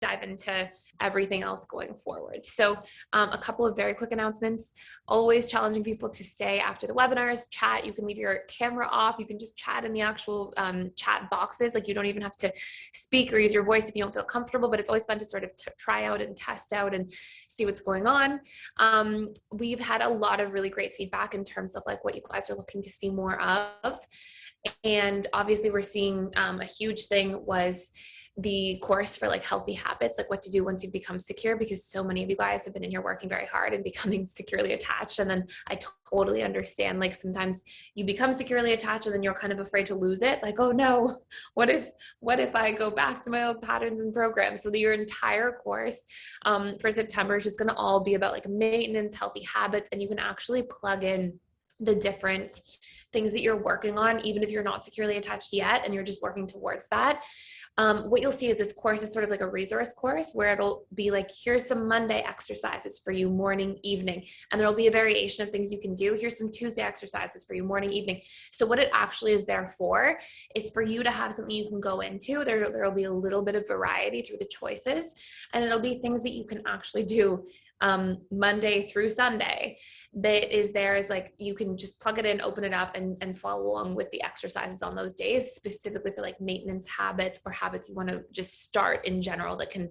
dive into everything else going forward. So a couple of very quick announcements, always challenging people to stay after the webinars, chat. You can leave your camera off. You can just chat in the actual chat boxes. Like you don't even have to speak or use your voice if you don't feel comfortable, but it's always fun to sort of try out and test out and see what's going on. We've had a lot of really great feedback in terms of like what you guys are looking to see more of. And obviously we're seeing a huge thing was the course for like healthy habits, like what to do once you become secure, because so many of you guys have been in here working very hard and becoming securely attached. And then I totally understand, like sometimes you become securely attached and then you're kind of afraid to lose it. Like, oh no, what if I go back to my old patterns and programs? So your entire course for September is just going to all be about like maintenance, healthy habits, and you can actually plug in the different things that you're working on, even if you're not securely attached yet and you're just working towards that. What you'll see is this course is sort of like a resource course where it'll be like, here's some Monday exercises for you, morning, evening, and there'll be a variation of things you can do. Here's some Tuesday exercises for you, morning, evening. So what it actually is there for is for you to have something you can go into. There'll be a little bit of variety through the choices, and it'll be things that you can actually do Monday through Sunday that is there is like, you can just plug it in, open it up and follow along with the exercises on those days, specifically for like maintenance habits or habits you want to just start in general that can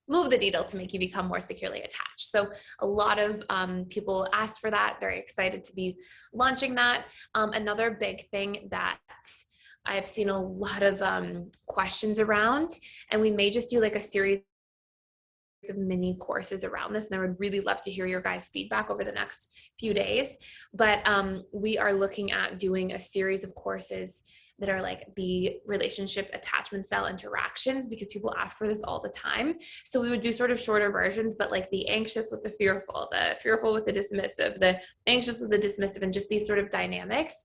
move the needle to make you become more securely attached. So a lot of people asked for that, very excited to be launching that. Another big thing that I've seen a lot of questions around, and we may just do like a series of mini courses around this, and I would really love to hear your guys' feedback over the next few days. But we are looking at doing a series of courses that are like the relationship attachment style interactions, because people ask for this all the time. So we would do sort of shorter versions, but like the anxious with the fearful with the dismissive, the anxious with the dismissive, and just these sort of dynamics.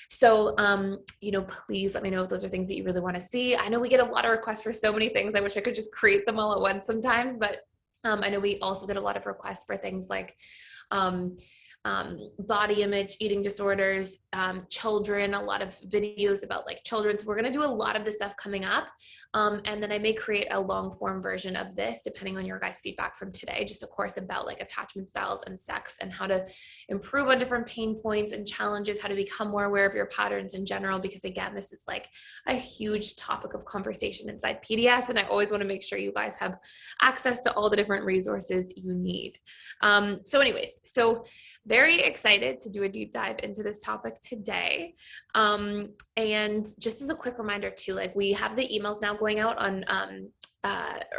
So, please let me know if those are things that you really want to see. I know we get a lot of requests for so many things. I wish I could just create them all at once sometimes, but I know we also get a lot of requests for things like body image, eating disorders, children, a lot of videos about like children. So we're going to do a lot of this stuff coming up. And then I may create a long form version of this, depending on your guys' feedback from today, just a course about like attachment styles and sex and how to improve on different pain points and challenges, how to become more aware of your patterns in general, because again, this is like a huge topic of conversation inside PDS. And I always want to make sure you guys have access to all the different resources you need. So very excited to do a deep dive into this topic today. And just as a quick reminder too, like we have the emails now going out on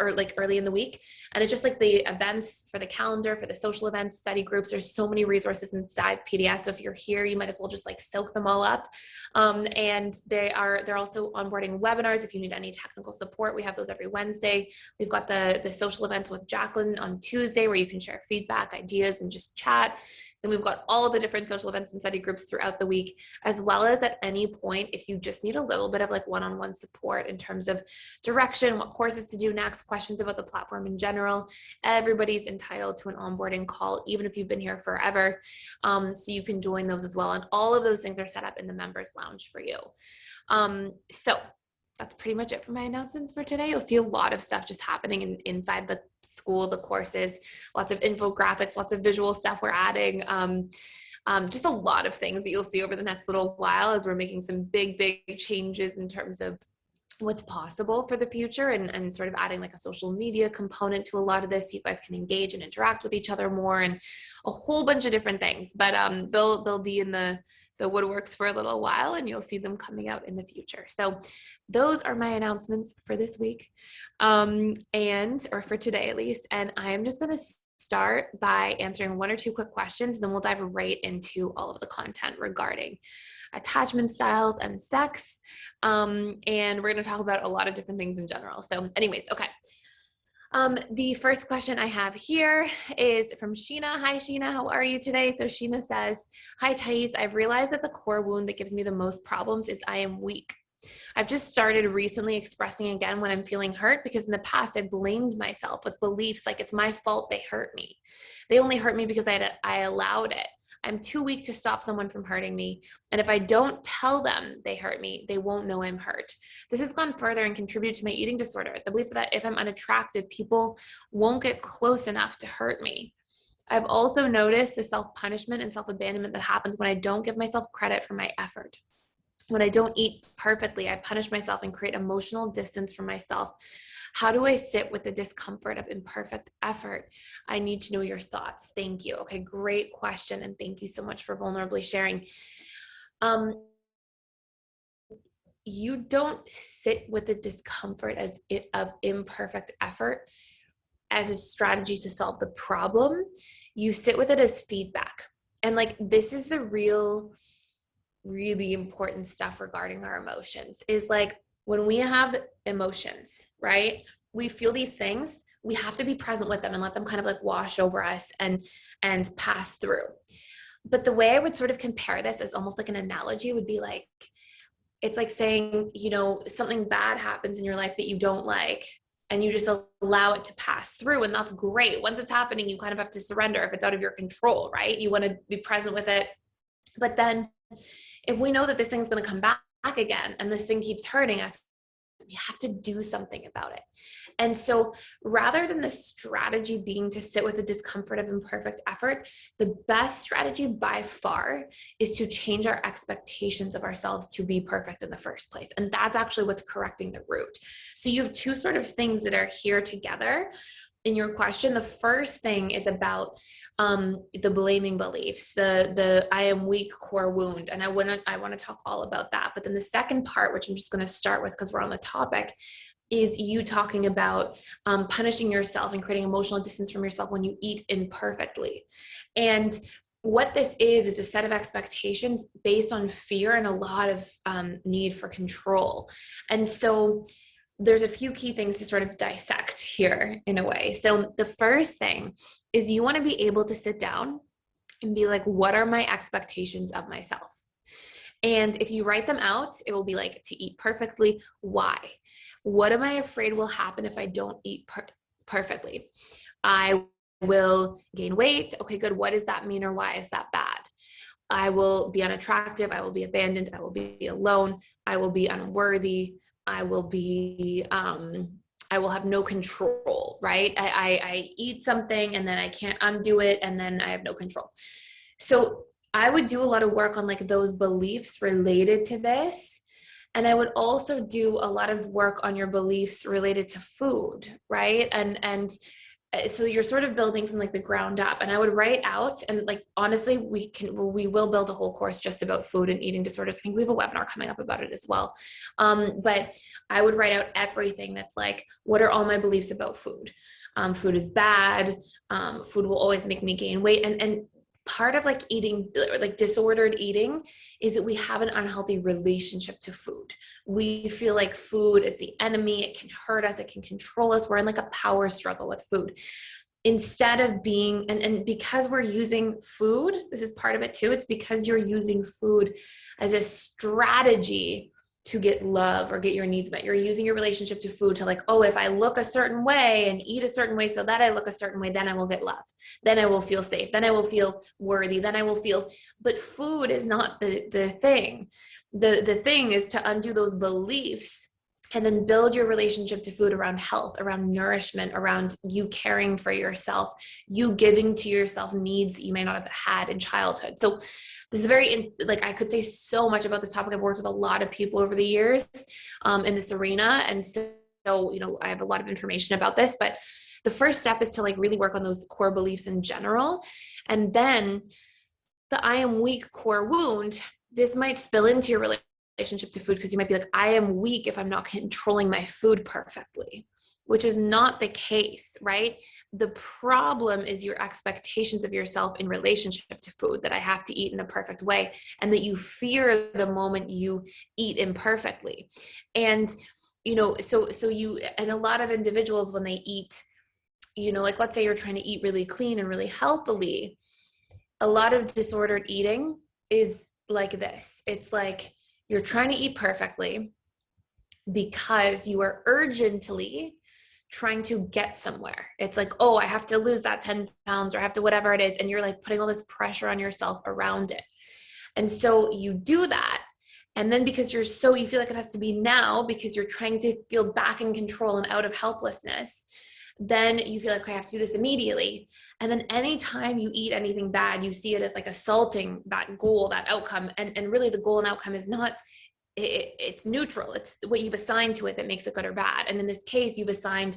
or like early in the week, and it's just like the events for the calendar, for the social events, study groups. There's so many resources inside PDS. So if you're here, you might as well just like soak them all up. And they're also onboarding webinars. If you need any technical support, we have those every Wednesday. We've got the social events with Jacqueline on Tuesday, where you can share feedback, ideas, and just chat. Then we've got all the different social events and study groups throughout the week, as well as at any point, if you just need a little bit of like one-on-one support in terms of direction, what courses to do next, questions about the platform in general, everybody's entitled to an onboarding call, even if you've been here forever. So you can join those as well. And all of those things are set up in the members lounge for you. So that's pretty much it for my announcements for today. You'll see a lot of stuff just happening inside the school, the courses, lots of infographics, lots of visual stuff we're adding. Just a lot of things that you'll see over the next little while as we're making some big changes in terms of what's possible for the future, and sort of adding like a social media component to a lot of this, so you guys can engage and interact with each other more, and a whole bunch of different things. But they'll be in the woodworks for a little while, and you'll see them coming out in the future. So those are my announcements for this week, or for today at least. And I'm just going to start by answering one or two quick questions, and then we'll dive right into all of the content regarding attachment styles and sex. And we're going to talk about a lot of different things in general. So anyways, okay. The first question I have here is from Sheena. Hi, Sheena. How are you today? So Sheena says, hi, Thais. I've realized that the core wound that gives me the most problems is I am weak. I've just started recently expressing again when I'm feeling hurt, because in the past I blamed myself with beliefs like it's my fault they hurt me. They only hurt me because I allowed it. I'm too weak to stop someone from hurting me. And if I don't tell them they hurt me, they won't know I'm hurt. This has gone further and contributed to my eating disorder. The belief that if I'm unattractive, people won't get close enough to hurt me. I've also noticed the self-punishment and self-abandonment that happens when I don't give myself credit for my effort. When I don't eat perfectly, I punish myself and create emotional distance from myself. How do I sit with the discomfort of imperfect effort? I need to know your thoughts. Thank you. Okay, great question. And thank you so much for vulnerably sharing. You don't sit with the discomfort of imperfect effort as a strategy to solve the problem. You sit with it as feedback. And like, this is the really important stuff regarding our emotions, is like, when we have emotions, right? We feel these things, we have to be present with them and let them kind of like wash over us and pass through. But the way I would sort of compare this as almost like an analogy would be like, it's like saying, you know, something bad happens in your life that you don't like, and you just allow it to pass through. And that's great. Once it's happening, you kind of have to surrender if it's out of your control, right? You want to be present with it. But then if we know that this thing's going to come back again and this thing keeps hurting us, you have to do something about it. And so rather than the strategy being to sit with the discomfort of imperfect effort, the best strategy by far is to change our expectations of ourselves to be perfect in the first place. And that's actually what's correcting the root. So you have two sort of things that are here together in your question. The first thing is about the blaming beliefs, the I am weak core wound. And I want to talk all about that. But then the second part, which I'm just going to start with because we're on the topic, is you talking about punishing yourself and creating emotional distance from yourself when you eat imperfectly. And what this is a set of expectations based on fear and a lot of need for control. And so there's a few key things to sort of dissect here in a way. So the first thing is you want to be able to sit down and be like, what are my expectations of myself? And if you write them out, it will be like, to eat perfectly. Why? What am I afraid will happen if I don't eat perfectly? I will gain weight. Okay, good. What does that mean, or why is that bad? I will be unattractive. I will be abandoned. I will be alone. I will be unworthy. I will have no control, right? I eat something and then I can't undo it, and then I have no control. So I would do a lot of work on like those beliefs related to this. And I would also do a lot of work on your beliefs related to food, right? And so you're sort of building from like the ground up. And I would write out, and like, honestly, we will build a whole course just about food and eating disorders. I think we have a webinar coming up about it as well. But I would write out everything that's like, what are all my beliefs about food? Food is bad. Food will always make me gain weight. And part of like eating, like disordered eating, is that we have an unhealthy relationship to food. We feel like food is the enemy. It can hurt us. It can control us. We're in like a power struggle with food. Instead of being, and because we're using food, this is part of it too. It's because you're using food as a strategy to get love or get your needs met. You're using your relationship to food to like, oh, if I look a certain way and eat a certain way so that I look a certain way, then I will get love. Then I will feel safe. Then I will feel worthy. Then I will feel, but food is not the thing. The thing is to undo those beliefs and then build your relationship to food around health, around nourishment, around you caring for yourself, you giving to yourself needs that you may not have had in childhood. So this is very, like, I could say so much about this topic. I've worked with a lot of people over the years in this arena. And so, you know, I have a lot of information about this, but the first step is to like really work on those core beliefs in general. And then the I am weak core wound, this might spill into your relationship to food, because you might be like, I am weak if I'm not controlling my food perfectly, which is not the case, right? The problem is your expectations of yourself in relationship to food, that I have to eat in a perfect way, and that you fear the moment you eat imperfectly. And, you know, so you, and a lot of individuals when they eat, you know, like let's say you're trying to eat really clean and really healthily, a lot of disordered eating is like this. It's like, you're trying to eat perfectly. because you are urgently trying to get somewhere. It's like, oh, I have to lose that 10 pounds or I have to whatever it is. And you're like putting all this pressure on yourself around it. And so you do that. And then because you feel like it has to be now because you're trying to feel back in control and out of helplessness, then you feel like, okay, I have to do this immediately. And then anytime you eat anything bad, you see it as like assaulting that goal, that outcome. And really the goal and outcome is not, it's neutral. It's what you've assigned to it that makes it good or bad. And in this case, you've assigned,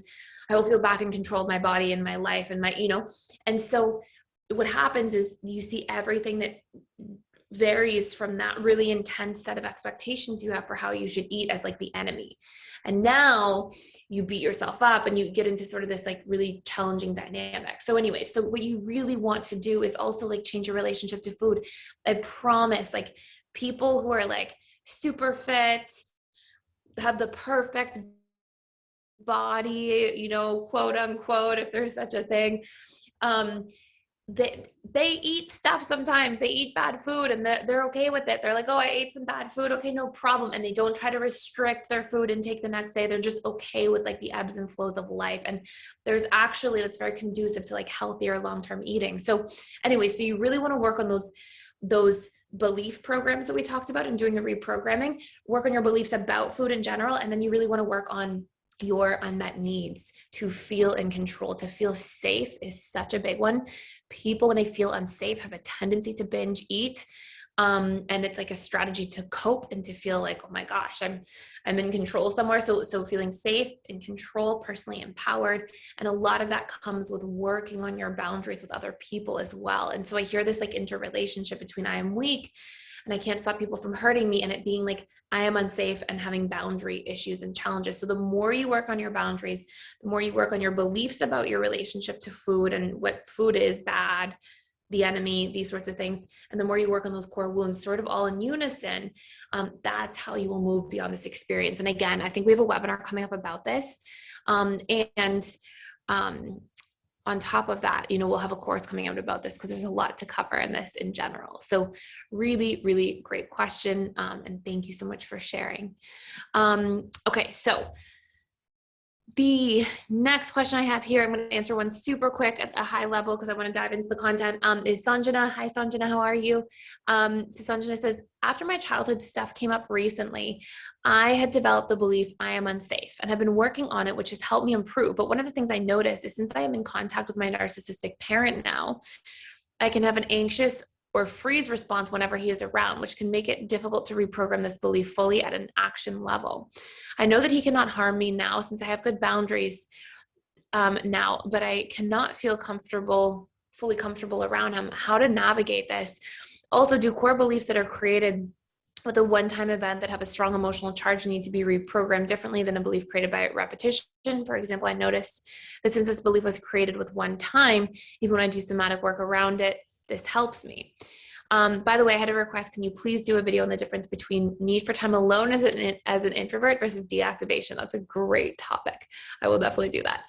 I will feel back in control of my body and my life and and so what happens is you see everything that varies from that really intense set of expectations you have for how you should eat as like the enemy. And now you beat yourself up and you get into sort of this like really challenging dynamic. So anyway, so what you really want to do is also like change your relationship to food. I promise, like people who are like super fit, have the perfect body, quote unquote, if there's such a thing, they eat stuff sometimes. They eat bad food and they're okay with it. They're like, oh, I ate some bad food. Okay, no problem. And they don't try to restrict their food intake the next day. They're just okay with like the ebbs and flows of life. And that's very conducive to like healthier long-term eating. So anyway, so you really want to work on those belief programs that we talked about and doing the reprogramming, work on your beliefs about food in general. And then you really want to work on your unmet needs to feel in control, to feel safe is such a big one. People, when they feel unsafe, have a tendency to binge eat. And it's like a strategy to cope and to feel like, oh my gosh, I'm in control somewhere. So feeling safe, in control, personally empowered. And a lot of that comes with working on your boundaries with other people as well. And so I hear this like interrelationship between I am weak and I can't stop people from hurting me, and it being like I am unsafe and having boundary issues and challenges. So the more you work on your boundaries, the more you work on your beliefs about your relationship to food and what food is bad, the enemy, these sorts of things, and the more you work on those core wounds sort of all in unison, that's how you will move beyond this experience. And again, I think we have a webinar coming up about this. On top of that, we'll have a course coming out about this because there's a lot to cover in this in general. So really, really great question. And thank you so much for sharing. Okay, so the next question I have here, I'm going to answer one super quick at a high level because I want to dive into the content, is Sanjana. Hi, Sanjana. How are you? So Sanjana says, after my childhood stuff came up recently, I had developed the belief I am unsafe and have been working on it, which has helped me improve. But one of the things I noticed is since I am in contact with my narcissistic parent now, I can have an anxious or freeze response whenever he is around, which can make it difficult to reprogram this belief fully at an action level. I know that he cannot harm me now since I have good boundaries now, but I cannot feel fully comfortable around him. How to navigate this? Also, do core beliefs that are created with a one-time event that have a strong emotional charge need to be reprogrammed differently than a belief created by repetition? For example, I noticed that since this belief was created with one time, even when I do somatic work around it, this helps me. By the way, I had a request. Can you please do a video on the difference between need for time alone as an introvert versus deactivation? That's a great topic. I will definitely do that.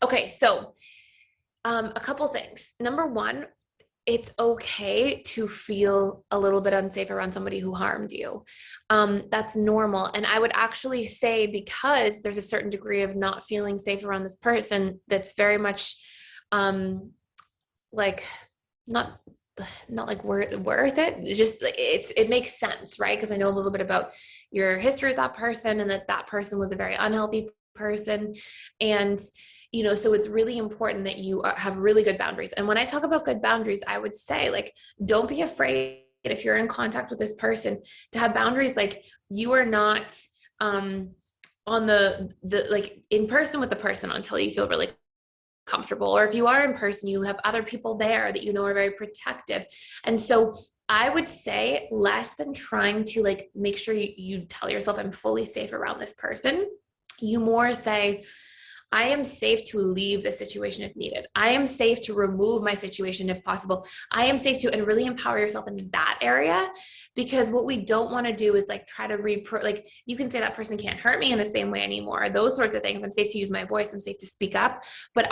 Okay, so a couple things. Number one, it's okay to feel a little bit unsafe around somebody who harmed you. That's normal. And I would actually say, because there's a certain degree of not feeling safe around this person, that's very much like not like worth it. Just it makes sense, right? Because I know a little bit about your history with that person and that person was a very unhealthy person. And so it's really important that you have really good boundaries. And when I talk about good boundaries, I would say, like, don't be afraid if you're in contact with this person to have boundaries. Like, you are not on the like in person with the person until you feel really comfortable. Or if you are in person, you have other people there that are very protective. And so I would say, less than trying to like make sure you tell yourself I'm fully safe around this person, you more say, I am safe to leave the situation if needed. I am safe to remove my situation if possible. I am safe to, and really empower yourself in that area, because what we don't want to do is like try to like you can say that person can't hurt me in the same way anymore. Those sorts of things. I'm safe to use my voice. I'm safe to speak up, but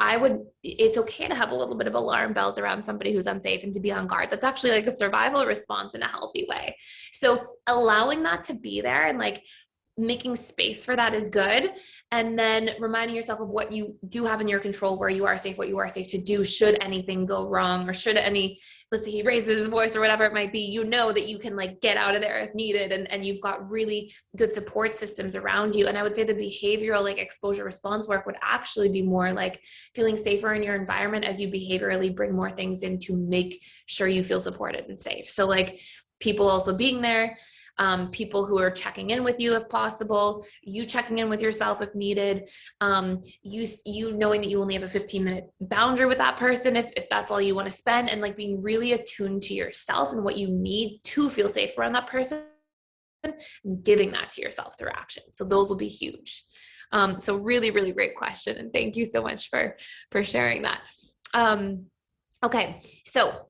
it's okay to have a little bit of alarm bells around somebody who's unsafe and to be on guard. That's actually like a survival response in a healthy way. So allowing that to be there and like making space for that is good. And then reminding yourself of what you do have in your control, where you are safe, what you are safe to do, should anything go wrong, or should any, let's say he raises his voice or whatever it might be, you know that you can like get out of there if needed. And you've got really good support systems around you. And I would say the behavioral like exposure response work would actually be more like feeling safer in your environment as you behaviorally bring more things in to make sure you feel supported and safe. So like people also being there, people who are checking in with you if possible, you checking in with yourself if needed, you knowing that you only have a 15-minute boundary with that person if that's all you want to spend, and like being really attuned to yourself and what you need to feel safe around that person, and giving that to yourself through action. So those will be huge. So really, really great question. And thank you so much for sharing that. Okay. So,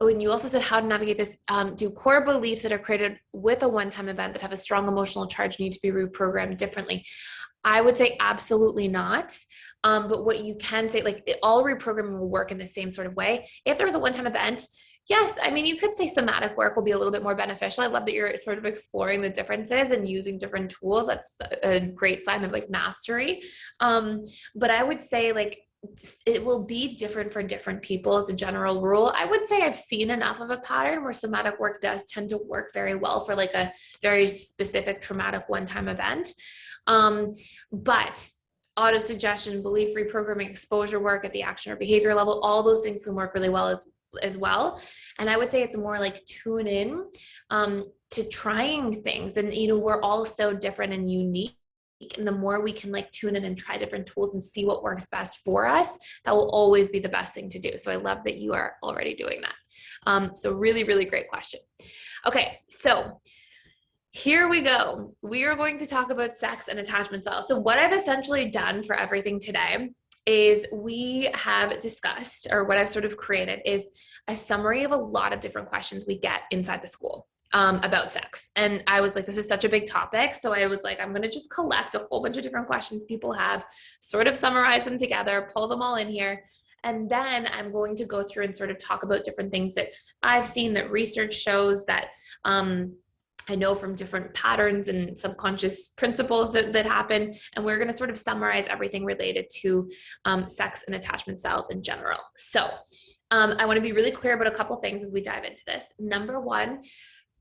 and you also said how to navigate this. Do core beliefs that are created with a one-time event that have a strong emotional charge need to be reprogrammed differently? I would say absolutely not. But what you can say, like all reprogramming will work in the same sort of way. If there was a one-time event, yes, I mean, you could say somatic work will be a little bit more beneficial. I love that you're sort of exploring the differences and using different tools. That's a great sign of like mastery. But I would say like, it will be different for different people as a general rule. I would say I've seen enough of a pattern where somatic work does tend to work very well for like a very specific traumatic one-time event. But auto-suggestion, belief reprogramming, exposure work at the action or behavior level, all those things can work really well as well. And I would say it's more like tune in to trying things. And, you know, we're all so different and unique. And the more we can like tune in and try different tools and see what works best for us, that will always be the best thing to do. So I love that you are already doing that. So really, really great question. Okay, so here we go. We are going to talk about sex and attachment styles. So what I've essentially done for everything today is we have discussed, or what I've sort of created is a summary of a lot of different questions we get inside the school about sex. And I was like, this is such a big topic. So I was like, I'm going to just collect a whole bunch of different questions people have, sort of summarize them together, pull them all in here. And then I'm going to go through and sort of talk about different things that I've seen that research shows that, I know from different patterns and subconscious principles that happen. And we're going to sort of summarize everything related to sex and attachment styles in general. So I want to be really clear about a couple things as we dive into this. Number one,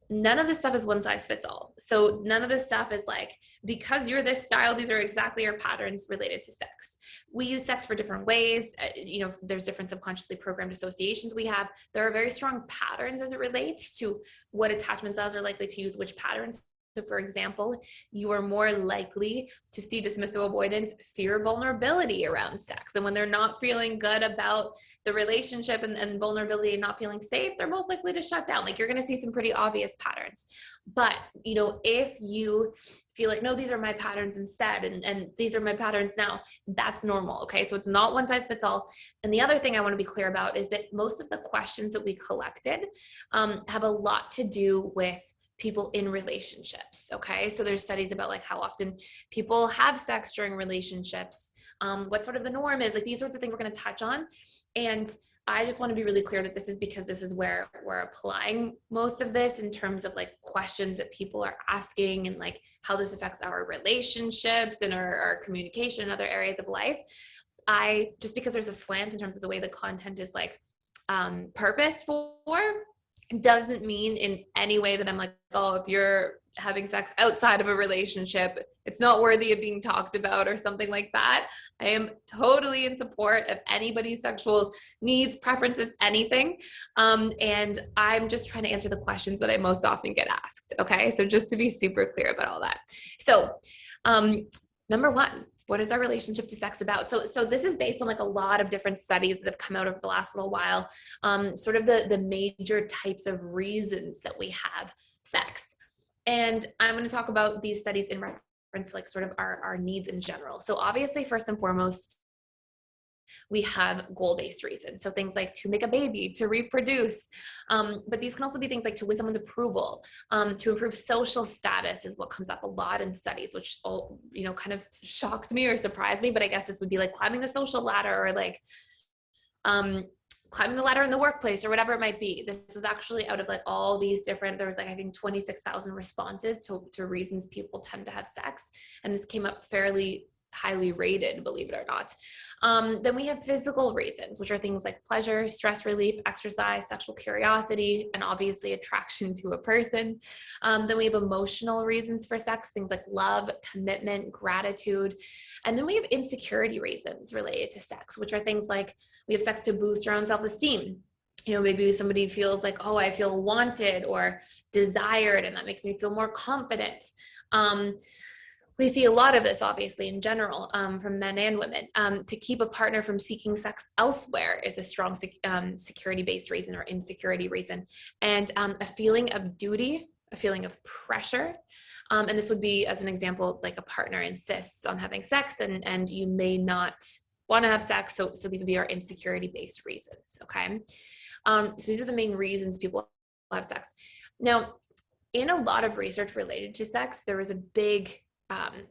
none of this stuff is one size fits all. So none of this stuff is like, because you're this style, these are exactly your patterns related to sex. We use sex for different ways. You know, there's different subconsciously programmed associations we have. There are very strong patterns as it relates to what attachment styles are likely to use which patterns. So for example, you are more likely to see dismissive avoidance, fear, vulnerability around sex. And when they're not feeling good about the relationship and vulnerability and not feeling safe, they're most likely to shut down. Like you're going to see some pretty obvious patterns. But, you know, if you feel like, no, these are my patterns instead, and these are my patterns now, that's normal. Okay. So it's not one size fits all. And the other thing I want to be clear about is that most of the questions that we collected have a lot to do with people in relationships. Okay. So there's studies about like how often people have sex during relationships, what sort of the norm is, like these sorts of things we're going to touch on. And I just want to be really clear that this is because this is where we're applying most of this in terms of like questions that people are asking and like how this affects our relationships and our communication in other areas of life. Just because there's a slant in terms of the way the content is like purposed for, doesn't mean in any way that I'm like, oh, if you're having sex outside of a relationship, it's not worthy of being talked about or something like that. I am totally in support of anybody's sexual needs, preferences, anything. And I'm just trying to answer the questions that I most often get asked. Okay. So just to be super clear about all that. So, number one, what is our relationship to sex about? So this is based on like a lot of different studies that have come out over the last little while, sort of the major types of reasons that we have sex. And I'm going to talk about these studies in reference to like sort of our needs in general. So obviously, first and foremost, we have goal-based reasons. So things like to make a baby, to reproduce. But these can also be things like to win someone's approval, to improve social status is what comes up a lot in studies, which, you know, kind of shocked me or surprised me. But I guess this would be like climbing the social ladder or like climbing the ladder in the workplace or whatever it might be. This was actually out of like all these different, there was like, I think 26,000 responses to reasons people tend to have sex. And this came up fairly highly rated, believe it or not. Then we have physical reasons, which are things like pleasure, stress relief, exercise, sexual curiosity, and obviously attraction to a person. Then we have emotional reasons for sex, things like love, commitment, gratitude. And then we have insecurity reasons related to sex, which are things like we have sex to boost our own self-esteem. You know, maybe somebody feels like, oh, I feel wanted or desired, and that makes me feel more confident. We see a lot of this, obviously, in general, from men and women. To keep a partner from seeking sex elsewhere is a strong security-based reason or insecurity reason. And a feeling of duty, a feeling of pressure. And this would be, as an example, like a partner insists on having sex and you may not want to have sex. So these would be our insecurity-based reasons, okay? So these are the main reasons people have sex. Now, in a lot of research related to sex, there was a big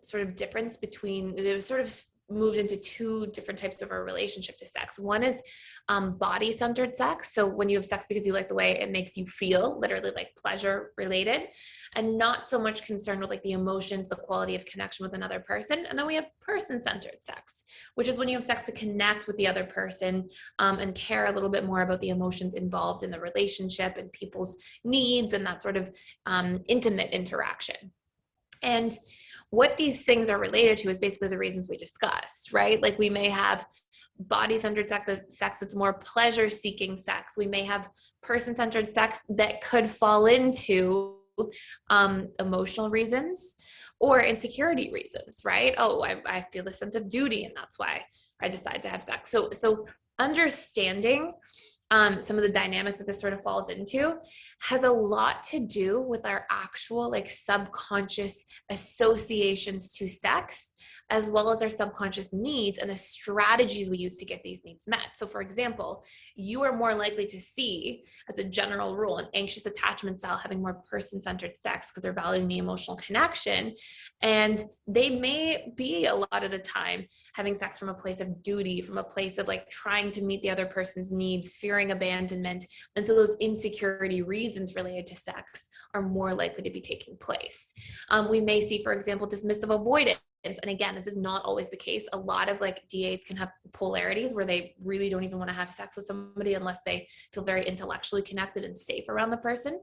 sort of difference between, it was sort of moved into two different types of a relationship to sex. One is body-centered sex. So when you have sex because you like the way it makes you feel, literally like pleasure related, and not so much concerned with like the emotions, the quality of connection with another person. And then we have person-centered sex, which is when you have sex to connect with the other person and care a little bit more about the emotions involved in the relationship and people's needs and that sort of intimate interaction. And what these things are related to is basically the reasons we discussed, right? Like we may have body-centered sex that's more pleasure-seeking sex. We may have person-centered sex that could fall into emotional reasons or insecurity reasons, right? Oh, I feel a sense of duty and that's why I decide to have sex. So understanding some of the dynamics that this sort of falls into has a lot to do with our actual like subconscious associations to sex, as well as our subconscious needs and the strategies we use to get these needs met. So for example, you are more likely to see, as a general rule, an anxious attachment style having more person-centered sex because they're valuing the emotional connection. And they may be a lot of the time having sex from a place of duty, from a place of like trying to meet the other person's needs, fearing abandonment. And so those insecurity reasons related to sex are more likely to be taking place. We may see, for example, dismissive avoidance. And again, this is not always the case. A lot of like DAs can have polarities where they really don't even want to have sex with somebody unless they feel very intellectually connected and safe around the person.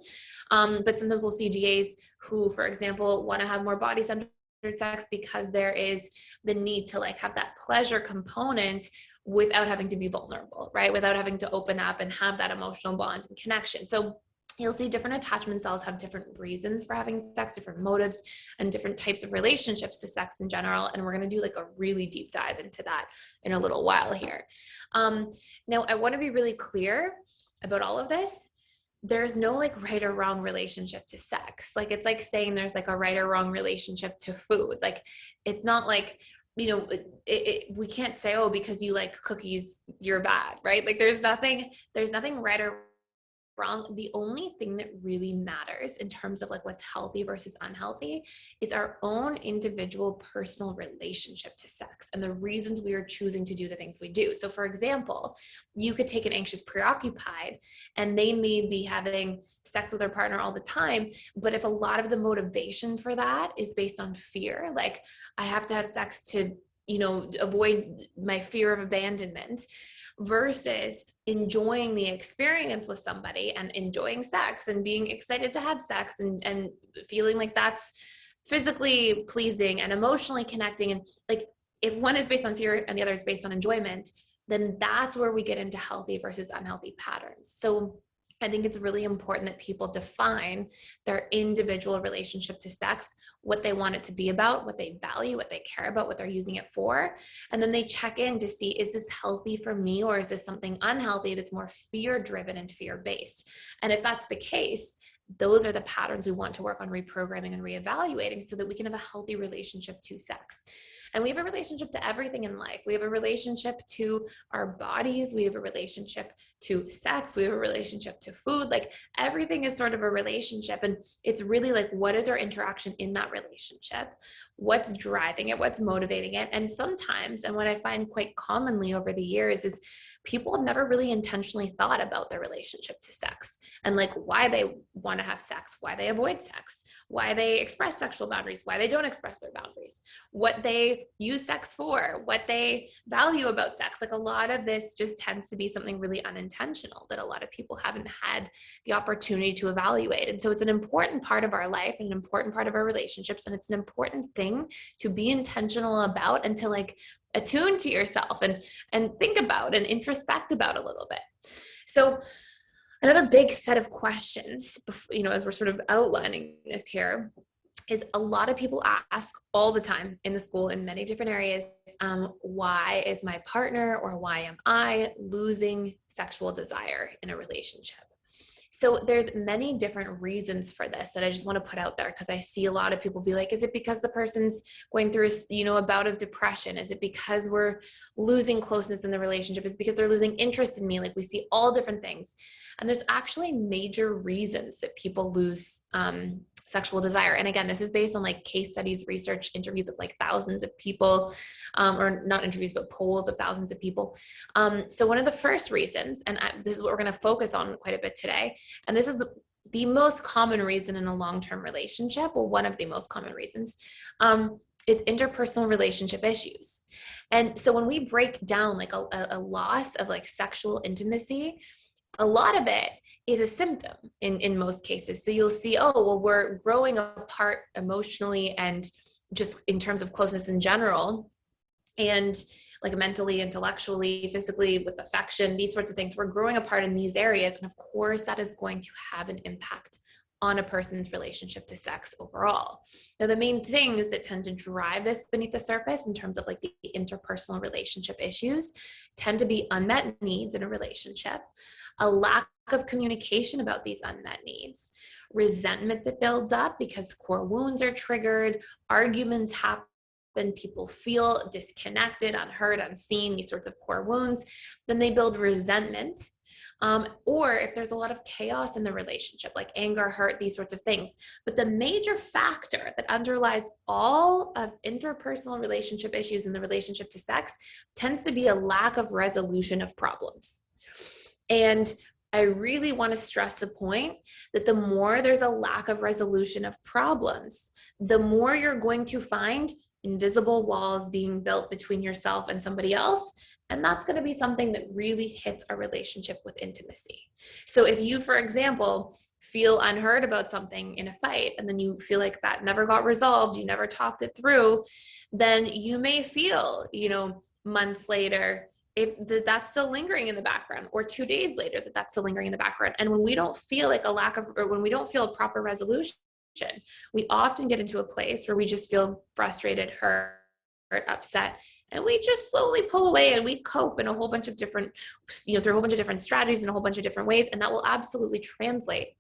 But sometimes we'll see DAs who, for example, want to have more body-centered sex because there is the need to like have that pleasure component without having to be vulnerable, right? Without having to open up and have that emotional bond and connection. So you'll see different attachment styles have different reasons for having sex, different motives, and different types of relationships to sex in general. And we're going to do like a really deep dive into that in a little while here. Now, I want to be really clear about all of this. There's no like right or wrong relationship to sex. Like it's like saying there's like a right or wrong relationship to food. Like it's not like, you know, we can't say, oh, because you like cookies, you're bad, right? Like there's nothing right or wrong. The only thing that really matters in terms of like what's healthy versus unhealthy is our own individual personal relationship to sex and the reasons we are choosing to do the things we do. So for example, you could take an anxious preoccupied and they may be having sex with their partner all the time, but if a lot of the motivation for that is based on fear, like I have to have sex to, you know, avoid my fear of abandonment, versus enjoying the experience with somebody and enjoying sex and being excited to have sex and feeling like that's physically pleasing and emotionally connecting. And like, if one is based on fear and the other is based on enjoyment, then that's where we get into healthy versus unhealthy patterns. So I think it's really important that people define their individual relationship to sex, what they want it to be about, what they value, what they care about, what they're using it for. And then they check in to see, is this healthy for me or is this something unhealthy that's more fear-driven and fear-based? And if that's the case, those are the patterns we want to work on reprogramming and reevaluating so that we can have a healthy relationship to sex. And we have a relationship to everything in life. We have a relationship to our bodies. We have a relationship to sex. We have a relationship to food. Like everything is sort of a relationship. And it's really like, what is our interaction in that relationship? What's driving it? What's motivating it? And sometimes, and what I find quite commonly over the years is people have never really intentionally thought about their relationship to sex and like why they want to have sex, why they avoid sex, why they express sexual boundaries, why they don't express their boundaries, what they use sex for, what they value about sex. Like a lot of this just tends to be something really unintentional that a lot of people haven't had the opportunity to evaluate. And so it's an important part of our life and an important part of our relationships. And it's an important thing to be intentional about and to like attune to yourself and think about and introspect about a little bit. So another big set of questions, as we're sort of outlining this here, is a lot of people ask all the time in the school in many different areas, why is my partner or why am I losing sexual desire in a relationship? So there's many different reasons for this that I just want to put out there because I see a lot of people be like, is it because the person's going through a bout of depression? Is it because we're losing closeness in the relationship? Is it because they're losing interest in me? Like we see all different things. And there's actually major reasons that people lose sexual desire. And again, this is based on like case studies, research, interviews of like thousands of people, or not interviews, but polls of thousands of people. So one of the first reasons, and this is what we're going to focus on quite a bit today, and this is the most common reason in a long-term relationship, well, one of the most common reasons, is interpersonal relationship issues. And so when we break down like a loss of like sexual intimacy, a lot of it is a symptom in most cases. So you'll see, oh, well, we're growing apart emotionally and just in terms of closeness in general, and like mentally, intellectually, physically, with affection, these sorts of things. We're growing apart in these areas. And of course, that is going to have an impact on a person's relationship to sex overall. Now, the main things that tend to drive this beneath the surface in terms of like the interpersonal relationship issues tend to be unmet needs in a relationship, a lack of communication about these unmet needs, resentment that builds up because core wounds are triggered, arguments happen, people feel disconnected, unheard, unseen, these sorts of core wounds. Then they build resentment. Or if there's a lot of chaos in the relationship, like anger, hurt, these sorts of things. But the major factor that underlies all of interpersonal relationship issues in the relationship to sex tends to be a lack of resolution of problems. And I really want to stress the point that the more there's a lack of resolution of problems, the more you're going to find invisible walls being built between yourself and somebody else. And that's going to be something that really hits a relationship with intimacy. So if you, for example, feel unheard about something in a fight, and then you feel like that never got resolved, you never talked it through, then you may feel, months later, if that's still lingering in the background, or 2 days later that's still lingering in the background. And when we don't feel like when we don't feel a proper resolution, we often get into a place where we just feel frustrated, hurt, upset, and we just slowly pull away and we cope in a whole bunch of different, through a whole bunch of different strategies in a whole bunch of different ways. And that will absolutely translate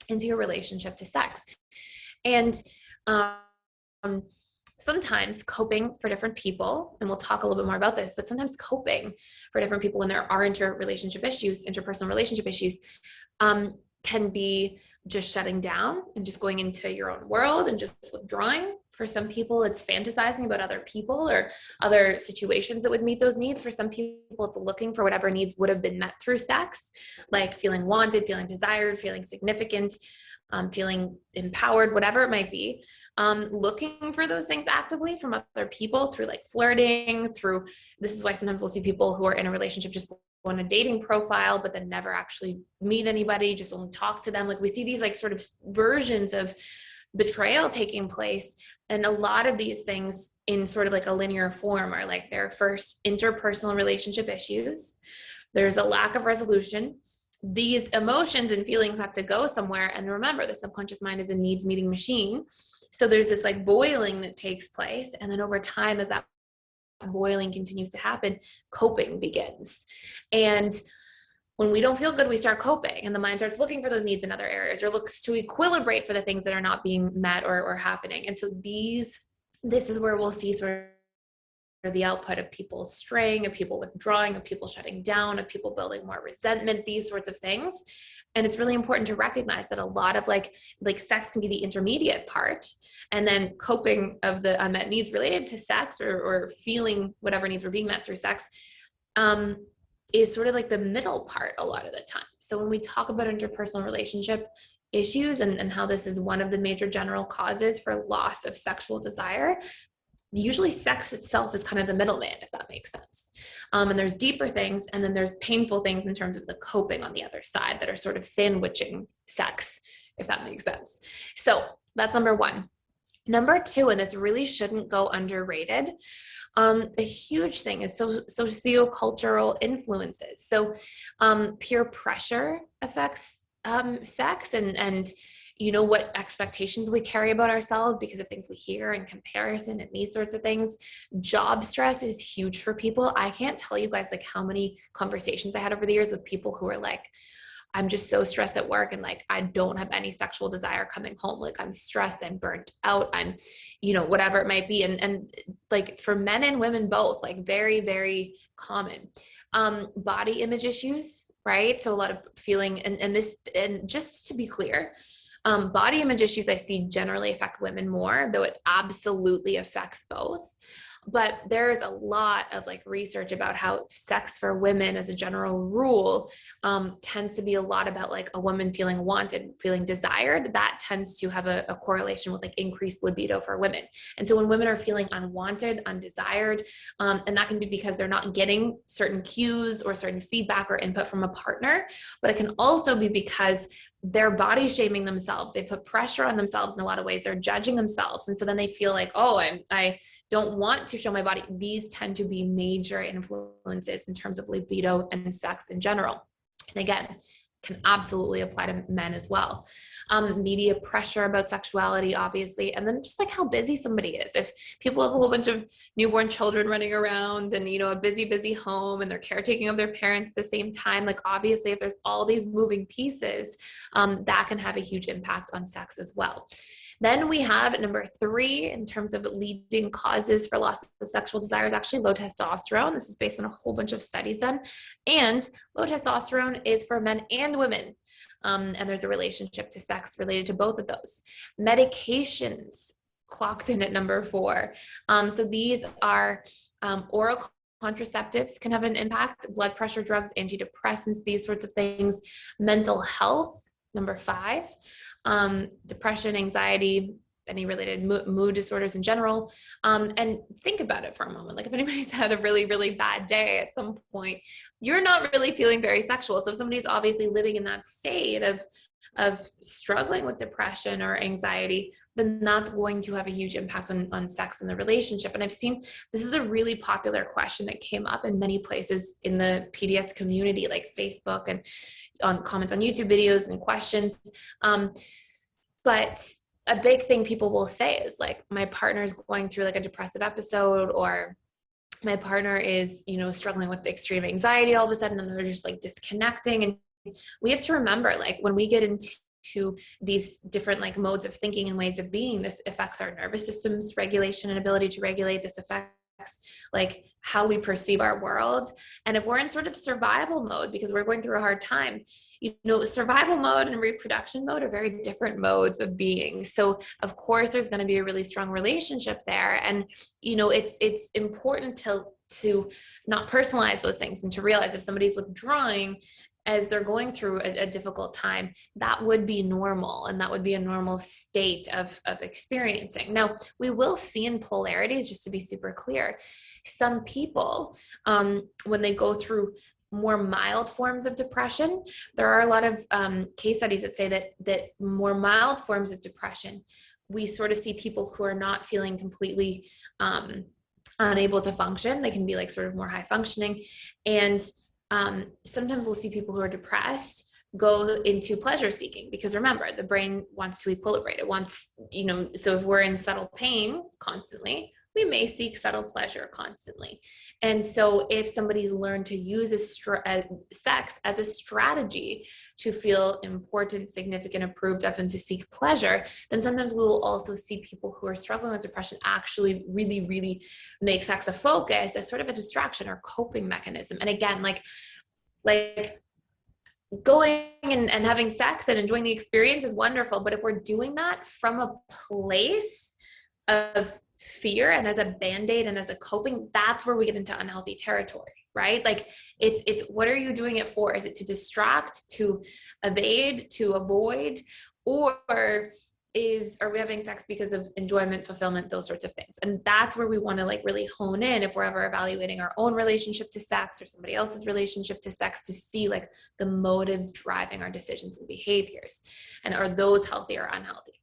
into your relationship to sex. And sometimes coping for different people, and we'll talk a little bit more about this, but sometimes coping for different people when there are interpersonal relationship issues, can be just shutting down and just going into your own world and just withdrawing. For some people, it's fantasizing about other people or other situations that would meet those needs. For some people, it's looking for whatever needs would have been met through sex, like feeling wanted, feeling desired, feeling significant, feeling empowered, whatever it might be. Looking for those things actively from other people through like flirting, this is why sometimes we'll see people who are in a relationship just on a dating profile, but then never actually meet anybody, just only talk to them. Like we see these like sort of versions of betrayal taking place. And a lot of these things in sort of like a linear form are like their first interpersonal relationship issues. There's a lack of resolution. These emotions and feelings have to go somewhere. And remember, the subconscious mind is a needs meeting machine. So there's this like boiling that takes place. And then over time, as that boiling continues to happen, coping begins. And when we don't feel good, we start coping, and the mind starts looking for those needs in other areas, or looks to equilibrate for the things that are not being met or happening. And so this is where we'll see sort the output of people straying, of people withdrawing, of people shutting down, of people building more resentment, these sorts of things. And it's really important to recognize that a lot of like sex can be the intermediate part, and then coping of the unmet needs related to sex, or feeling whatever needs were being met through sex, is sort of like the middle part a lot of the time. So when we talk about interpersonal relationship issues and how this is one of the major general causes for loss of sexual desire, usually sex itself is kind of the middleman, if that makes sense. And there's deeper things, and then there's painful things in terms of the coping on the other side that are sort of sandwiching sex, if that makes sense. So that's number one. Number two, and this really shouldn't go underrated, a huge thing is sociocultural influences. So peer pressure affects sex, and you know, what expectations we carry about ourselves because of things we hear and comparison and these sorts of things. Job stress is huge for people. I can't tell you guys like how many conversations I had over the years with people who are like, I'm just so stressed at work, and like I don't have any sexual desire coming home. Like I'm stressed, I'm burnt out, I'm, you know, whatever it might be. And like for men and women both, like very, very common. Body image issues, right? So a lot of feeling, and just to be clear, body image issues I see generally affect women more, though it absolutely affects both. But there's a lot of like research about how sex for women as a general rule tends to be a lot about like a woman feeling wanted, feeling desired. That tends to have a correlation with like increased libido for women. And so when women are feeling unwanted, undesired, and that can be because they're not getting certain cues or certain feedback or input from a partner, but it can also be because they're body shaming themselves. They put pressure on themselves in a lot of ways. They're judging themselves. And so then they feel like, oh, I don't want to show my body. These tend to be major influences in terms of libido and sex in general. And again, can absolutely apply to men as well. Media pressure about sexuality, obviously, and then just like how busy somebody is. If people have a whole bunch of newborn children running around and, you know, a busy home, and they're caretaking of their parents at the same time, like obviously if there's all these moving pieces, that can have a huge impact on sex as well. Then we have number three in terms of leading causes for loss of sexual desire is actually low testosterone. This is based on a whole bunch of studies done. And low testosterone is for men and women. And there's a relationship to sex related to both of those. Medications clocked in at number four. So these are oral contraceptives can have an impact, blood pressure drugs, antidepressants, these sorts of things. Mental health, number five. Depression, anxiety, any related mood disorders in general. And think about it for a moment. Like if anybody's had a really, really bad day at some point, you're not really feeling very sexual. So if somebody's obviously living in that state of struggling with depression or anxiety, then that's going to have a huge impact on sex in the relationship. And I've seen, this is a really popular question that came up in many places in the PDS community, like Facebook and on comments on YouTube videos and questions. But a big thing people will say is like, my partner's going through like a depressive episode, or my partner is, you know, struggling with extreme anxiety all of a sudden, and they're just like disconnecting. And we have to remember, like when we get into these different like modes of thinking and ways of being, this affects our nervous system's regulation and ability to regulate. This affects like how we perceive our world. And if we're in sort of survival mode because we're going through a hard time, you know, survival mode and reproduction mode are very different modes of being. So of course there's going to be a really strong relationship there. And, you know, it's important to not personalize those things, and to realize if somebody's withdrawing as they're going through a difficult time, that would be normal, and that would be a normal state of experiencing. Now, we will see in polarities, just to be super clear, some people, when they go through more mild forms of depression, there are a lot of case studies that say that more mild forms of depression, we sort of see people who are not feeling completely unable to function. They can be like sort of more high functioning, and sometimes we'll see people who are depressed go into pleasure seeking, because remember, the brain wants to equilibrate. It wants, you know, so if we're in subtle pain constantly, we may seek subtle pleasure constantly. And so if somebody's learned to use sex as a strategy to feel important, significant, approved of, and to seek pleasure, then sometimes we will also see people who are struggling with depression actually really, really make sex a focus as sort of a distraction or coping mechanism. And again, like going and having sex and enjoying the experience is wonderful. But if we're doing that from a place of fear and as a band-aid and as a coping, that's where we get into unhealthy territory, right? Like it's what are you doing it for? Is it to distract, to evade, to avoid, or are we having sex because of enjoyment, fulfillment, those sorts of things? And that's where we want to like really hone in if we're ever evaluating our own relationship to sex or somebody else's relationship to sex, to see like the motives driving our decisions and behaviors, and are those healthy or unhealthy?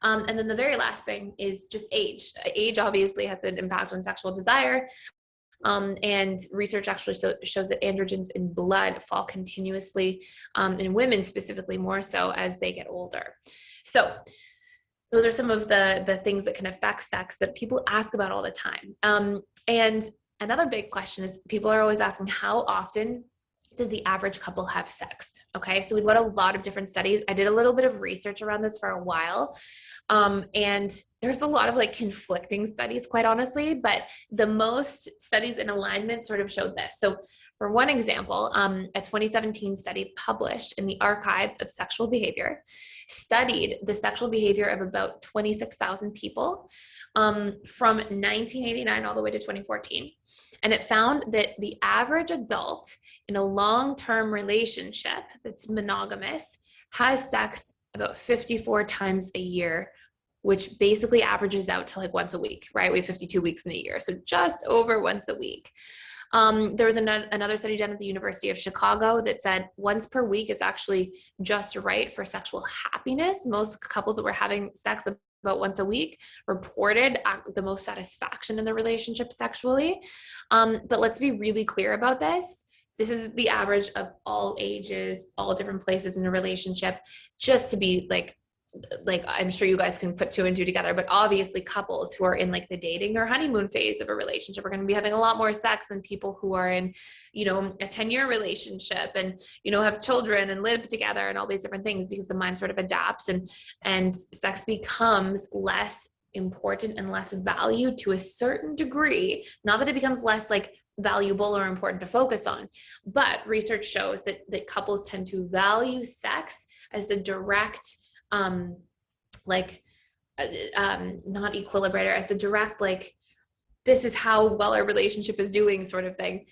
And then the very last thing is just age. Age obviously has an impact on sexual desire. And research actually shows that androgens in blood fall continuously, in women specifically more so as they get older. So those are some of the things that can affect sex that people ask about all the time. And another big question is people are always asking, how often does the average couple have sex? Okay, so we've got a lot of different studies. I did a little bit of research around this for a while. And there's a lot of like conflicting studies, quite honestly, but the most studies in alignment sort of showed this. So for one example, a 2017 study published in the Archives of Sexual Behavior studied the sexual behavior of about 26,000 people from 1989 all the way to 2014. And it found that the average adult in a long-term relationship that's monogamous has sex about 54 times a year, which basically averages out to like once a week, right? We have 52 weeks in a year, so just over once a week. There was another study done at the University of Chicago that said once per week is actually just right for sexual happiness. Most couples that were having sex about once a week reported the most satisfaction in the relationship sexually. But let's be really clear about this. This is the average of all ages, all different places in a relationship, just to be like I'm sure you guys can put two and two together, but obviously couples who are in like the dating or honeymoon phase of a relationship are going to be having a lot more sex than people who are in, you know, a 10-year relationship and, you know, have children and live together and all these different things, because the mind sort of adapts and sex becomes less important and less valued to a certain degree. Not that it becomes less like valuable or important to focus on, but research shows that couples tend to value sex as the direct not equilibrator, as the direct, like, this is how well our relationship is doing sort of thing.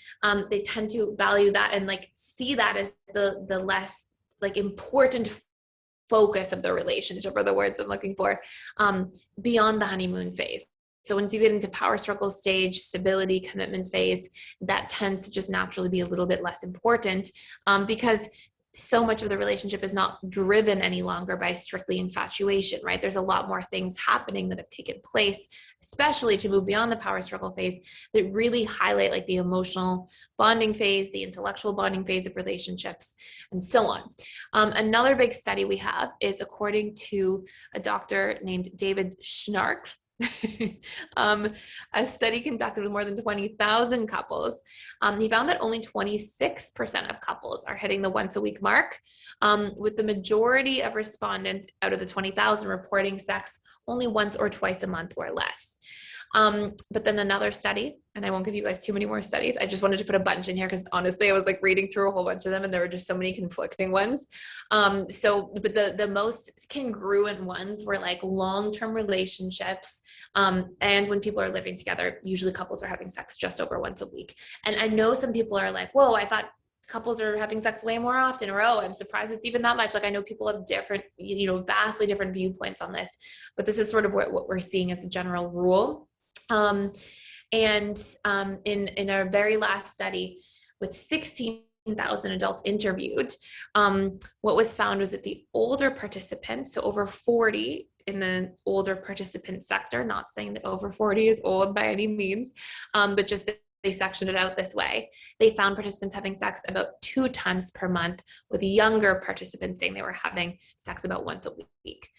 They tend to value that and like see that as the less like important focus of the relationship, or the words I'm looking for, beyond the honeymoon phase. So once you get into power struggle stage, stability, commitment phase, that tends to just naturally be a little bit less important, because so much of the relationship is not driven any longer by strictly infatuation, right? There's a lot more things happening that have taken place, especially to move beyond the power struggle phase, that really highlight like the emotional bonding phase, the intellectual bonding phase of relationships, and so on. Another big study we have is according to a doctor named David Schnarch. A study conducted with more than 20,000 couples. He found that only 26% of couples are hitting the once a week mark, with the majority of respondents out of the 20,000 reporting sex only once or twice a month or less. But then another study, and I won't give you guys too many more studies. I just wanted to put a bunch in here because honestly, I was like reading through a whole bunch of them and there were just so many conflicting ones. But the most congruent ones were like long-term relationships. And when people are living together, usually couples are having sex just over once a week. And I know some people are like, whoa, I thought couples are having sex way more often, or, oh, I'm surprised it's even that much. Like, I know people have different, you know, vastly different viewpoints on this, but this is sort of what we're seeing as a general rule. In our very last study with 16,000 adults interviewed, what was found was that the older participants, so over 40 in the older participant sector, not saying that over 40 is old by any means, but just that they sectioned it out this way. They found participants having sex about 2 times per month, with younger participants saying they were having sex about once a week.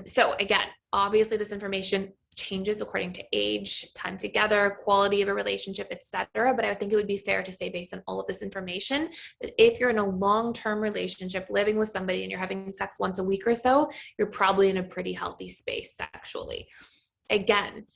So again, obviously this information changes according to age, time together, quality of a relationship, etc. But I think it would be fair to say, based on all of this information, that if you're in a long-term relationship, living with somebody, and you're having sex once a week or so, you're probably in a pretty healthy space sexually. Again,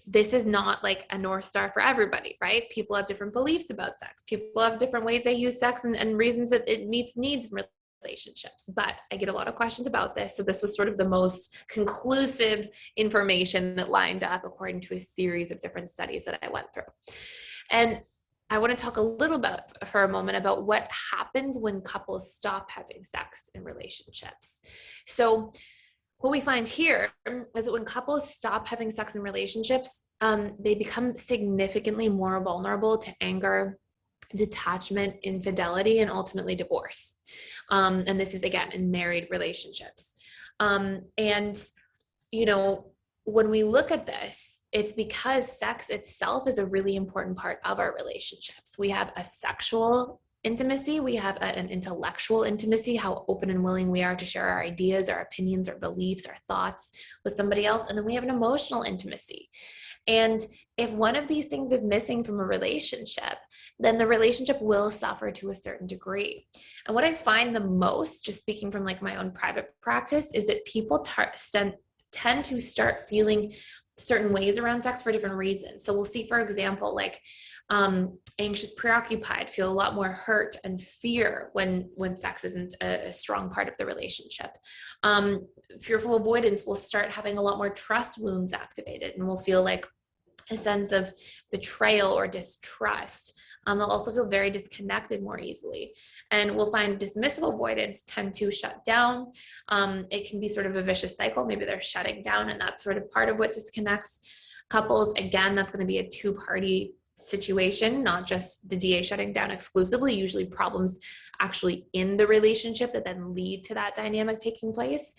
this is not like a North Star for everybody, right? People have different beliefs about sex. People have different ways they use sex and reasons that it meets needs in relationships. But I get a lot of questions about this. So this was sort of the most conclusive information that lined up according to a series of different studies that I went through. And I want to talk a little bit for a moment about what happens when couples stop having sex in relationships. So what we find here is that when couples stop having sex in relationships, they become significantly more vulnerable to anger, detachment, infidelity, and ultimately divorce. And this is, again, in married relationships. And, you know, when we look at this, it's because sex itself is a really important part of our relationships. We have a sexual intimacy, we have an intellectual intimacy, how open and willing we are to share our ideas, our opinions, our beliefs, our thoughts with somebody else. And then we have an emotional intimacy. And if one of these things is missing from a relationship, then the relationship will suffer to a certain degree. And what I find the most, just speaking from like my own private practice, is that people tend to start feeling certain ways around sex for different reasons. So we'll see, for example, like anxious, preoccupied, feel a lot more hurt and fear when sex isn't a strong part of the relationship. Fearful avoidance will start having a lot more trust wounds activated, and will feel like a sense of betrayal or distrust. They'll also feel very disconnected more easily. And we'll find dismissive avoidance tend to shut down. It can be sort of a vicious cycle. Maybe they're shutting down, and that's sort of part of what disconnects couples. Again, that's going to be a two-party situation, not just the DA shutting down exclusively, usually problems actually in the relationship that then lead to that dynamic taking place.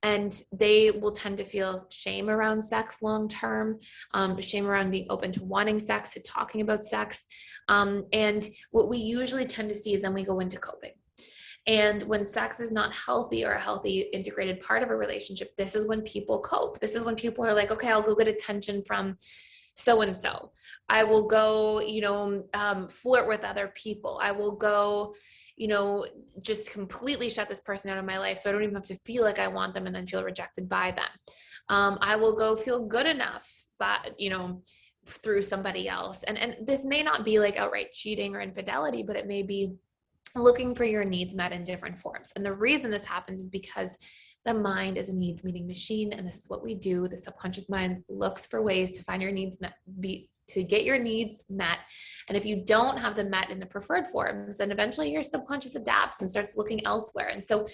And they will tend to feel shame around sex long-term, shame around being open to wanting sex, to talking about sex. And what we usually tend to see is then we go into coping. And when sex is not healthy or a healthy integrated part of a relationship, this is when people cope. This is when people are like, okay, I'll go get attention from so-and-so. I will go, flirt with other people. I will go, just completely shut this person out of my life so I don't even have to feel like I want them and then feel rejected by them. I will go feel good enough, but, through somebody else. And this may not be like outright cheating or infidelity, but it may be looking for your needs met in different forms. And the reason this happens is because the mind is a needs meeting machine, and this is what we do. The subconscious mind looks for ways to find your needs met, to get your needs met. And if you don't have them met in the preferred forms, then eventually your subconscious adapts and starts looking elsewhere. And so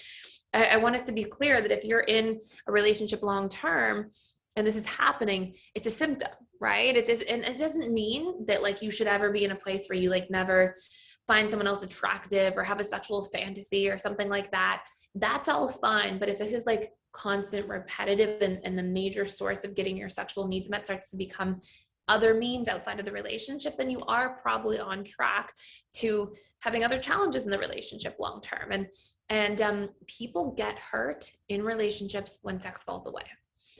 I want us to be clear that if you're in a relationship long term and this is happening, it's a symptom, right? And it doesn't mean that like you should ever be in a place where you like never find someone else attractive or have a sexual fantasy or something like that. That's all fine. But if this is like constant, repetitive, and the major source of getting your sexual needs met starts to become other means outside of the relationship, then you are probably on track to having other challenges in the relationship long term. And people get hurt in relationships when sex falls away.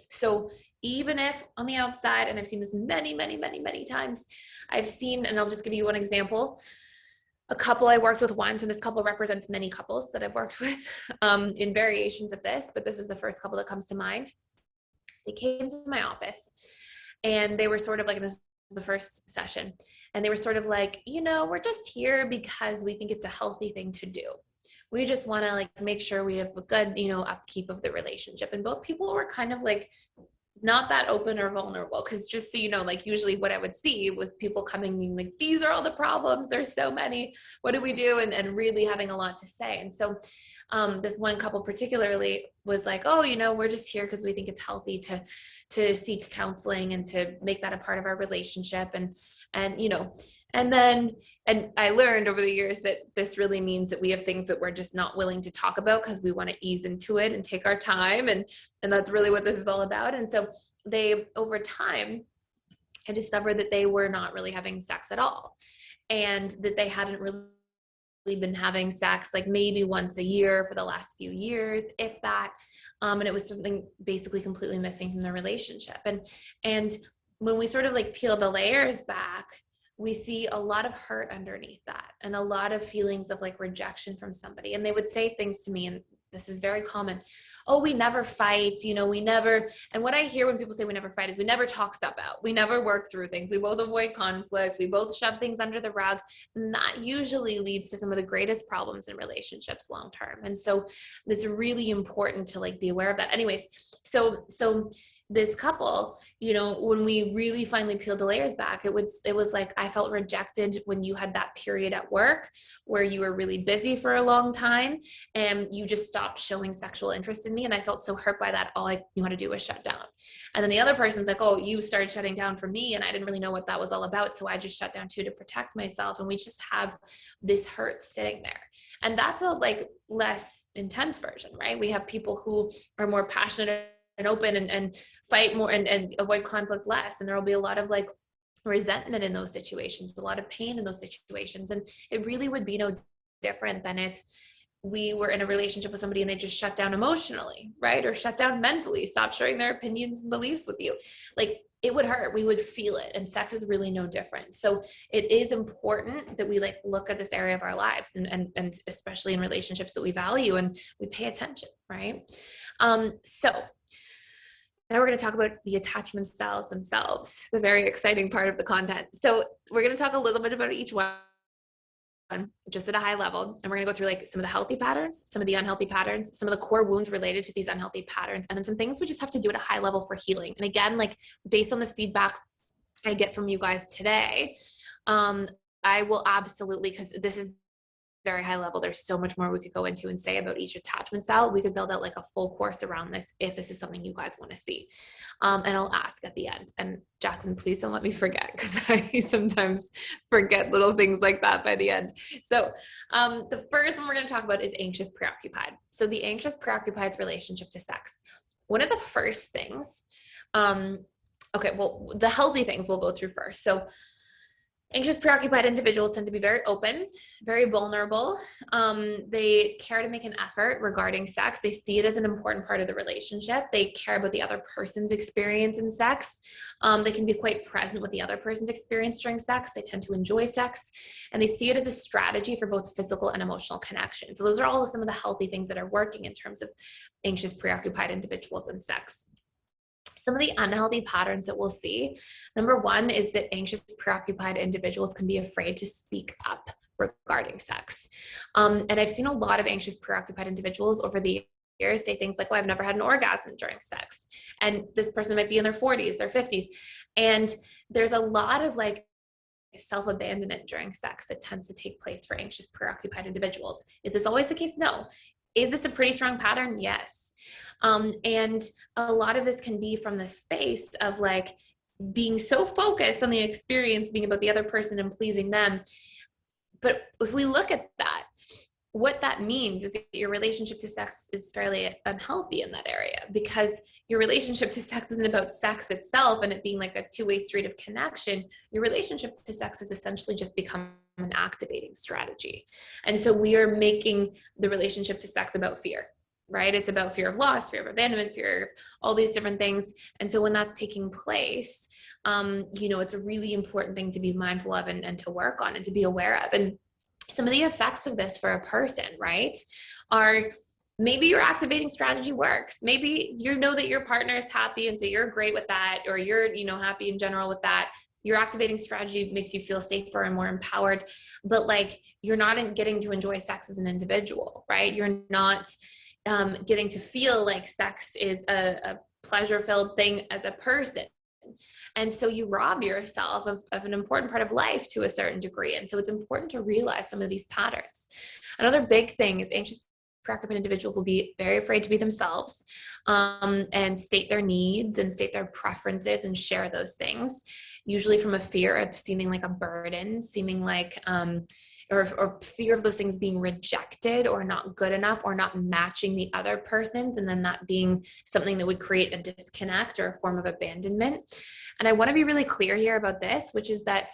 So even if on the outside, and I've seen this many, many, many, many times, and I'll just give you one example. A couple I worked with once, and this couple represents many couples that I've worked with in variations of this, but this is the first couple that comes to mind. They came to my office and they were sort of like, this was the first session, and they were sort of like, we're just here because we think it's a healthy thing to do. We just want to like make sure we have a good, upkeep of the relationship. And both people were kind of like not that open or vulnerable, because just so you know, like usually what I would see was people coming being like, these are all the problems, there's so many, what do we do? And really having a lot to say. And so this one couple particularly was like, oh, we're just here because we think it's healthy to seek counseling and to make that a part of our relationship. And I learned over the years that this really means that we have things that we're just not willing to talk about because we want to ease into it and take our time. And that's really what this is all about. And so over time, I discovered that they were not really having sex at all, and that they hadn't really been having sex like maybe once a year for the last few years, if that. And it was something basically completely missing from the relationship. And when we sort of like peel the layers back, we see a lot of hurt underneath that and a lot of feelings of like rejection from somebody. And they would say things to me, and this is very common. Oh, we never fight, we never. And what I hear when people say we never fight is we never talk stuff out. We never work through things. We both avoid conflict. We both shove things under the rug. And that usually leads to some of the greatest problems in relationships long term. And so it's really important to like be aware of that. Anyways, so this couple, when we really finally peeled the layers back, it was like, I felt rejected when you had that period at work where you were really busy for a long time and you just stopped showing sexual interest in me. And I felt so hurt by that. All I knew how to do was shut down. And then the other person's like, oh, you started shutting down for me. And I didn't really know what that was all about. So I just shut down too to protect myself. And we just have this hurt sitting there. And that's a like less intense version, right? We have people who are more passionate and open and fight more and avoid conflict less. And there will be a lot of like resentment in those situations, a lot of pain in those situations. And it really would be no different than if we were in a relationship with somebody and they just shut down emotionally, right? Or shut down mentally, stop sharing their opinions and beliefs with you. Like it would hurt, we would feel it. And sex is really no different. So it is important that we like look at this area of our lives and especially in relationships that we value and we pay attention, right? So now we're going to talk about the attachment styles themselves, the very exciting part of the content. So we're going to talk a little bit about each one, just at a high level. And we're going to go through like some of the healthy patterns, some of the unhealthy patterns, some of the core wounds related to these unhealthy patterns, and then some things we just have to do at a high level for healing. And again, like based on the feedback I get from you guys today, I will absolutely, because this is very high level. There's so much more we could go into and say about each attachment style. We could build out like a full course around this if this is something you guys want to see. And I'll ask at the end. And Jacqueline, please don't let me forget, because I sometimes forget little things like that by the end. So the first one we're going to talk about is anxious preoccupied. So the anxious preoccupied's relationship to sex. One of the first things, the healthy things we'll go through first. So anxious preoccupied individuals tend to be very open, very vulnerable. They care to make an effort regarding sex. They see it as an important part of the relationship. They care about the other person's experience in sex. They can be quite present with the other person's experience during sex. They tend to enjoy sex, and they see it as a strategy for both physical and emotional connection. So those are all some of the healthy things that are working in terms of anxious preoccupied individuals and sex. Some of the unhealthy patterns that we'll see, number one is that anxious preoccupied individuals can be afraid to speak up regarding sex. And I've seen a lot of anxious preoccupied individuals over the years say things like, oh, I've never had an orgasm during sex. And this person might be in their 40s, their 50s. And there's a lot of like self-abandonment during sex that tends to take place for anxious preoccupied individuals. Is this always the case? No. Is this a pretty strong pattern? Yes. And a lot of this can be from the space of like being so focused on the experience being about the other person and pleasing them. But if we look at that, what that means is that your relationship to sex is fairly unhealthy in that area, because your relationship to sex isn't about sex itself and it being like a two-way street of connection. Your relationship to sex has essentially just become an activating strategy. And so we are making the relationship to sex about fear. Right? It's about fear of loss, fear of abandonment, fear of all these different things. And so when that's taking place, it's a really important thing to be mindful of and to work on and to be aware of. And some of the effects of this for a person, right, are maybe your activating strategy works. Maybe you know that your partner is happy and so you're great with that, or you're, happy in general with that. Your activating strategy makes you feel safer and more empowered, but like you're not getting to enjoy sex as an individual, right? You're not getting to feel like sex is a pleasure-filled thing as a person. And so you rob yourself of an important part of life to a certain degree. And so it's important to realize some of these patterns. Another big thing is anxious preoccupied individuals will be very afraid to be themselves and state their needs and state their preferences and share those things, usually from a fear of seeming like a burden, seeming like or fear of those things being rejected or not good enough or not matching the other person's, and then that being something that would create a disconnect or a form of abandonment. And I want to be really clear here about this, which is that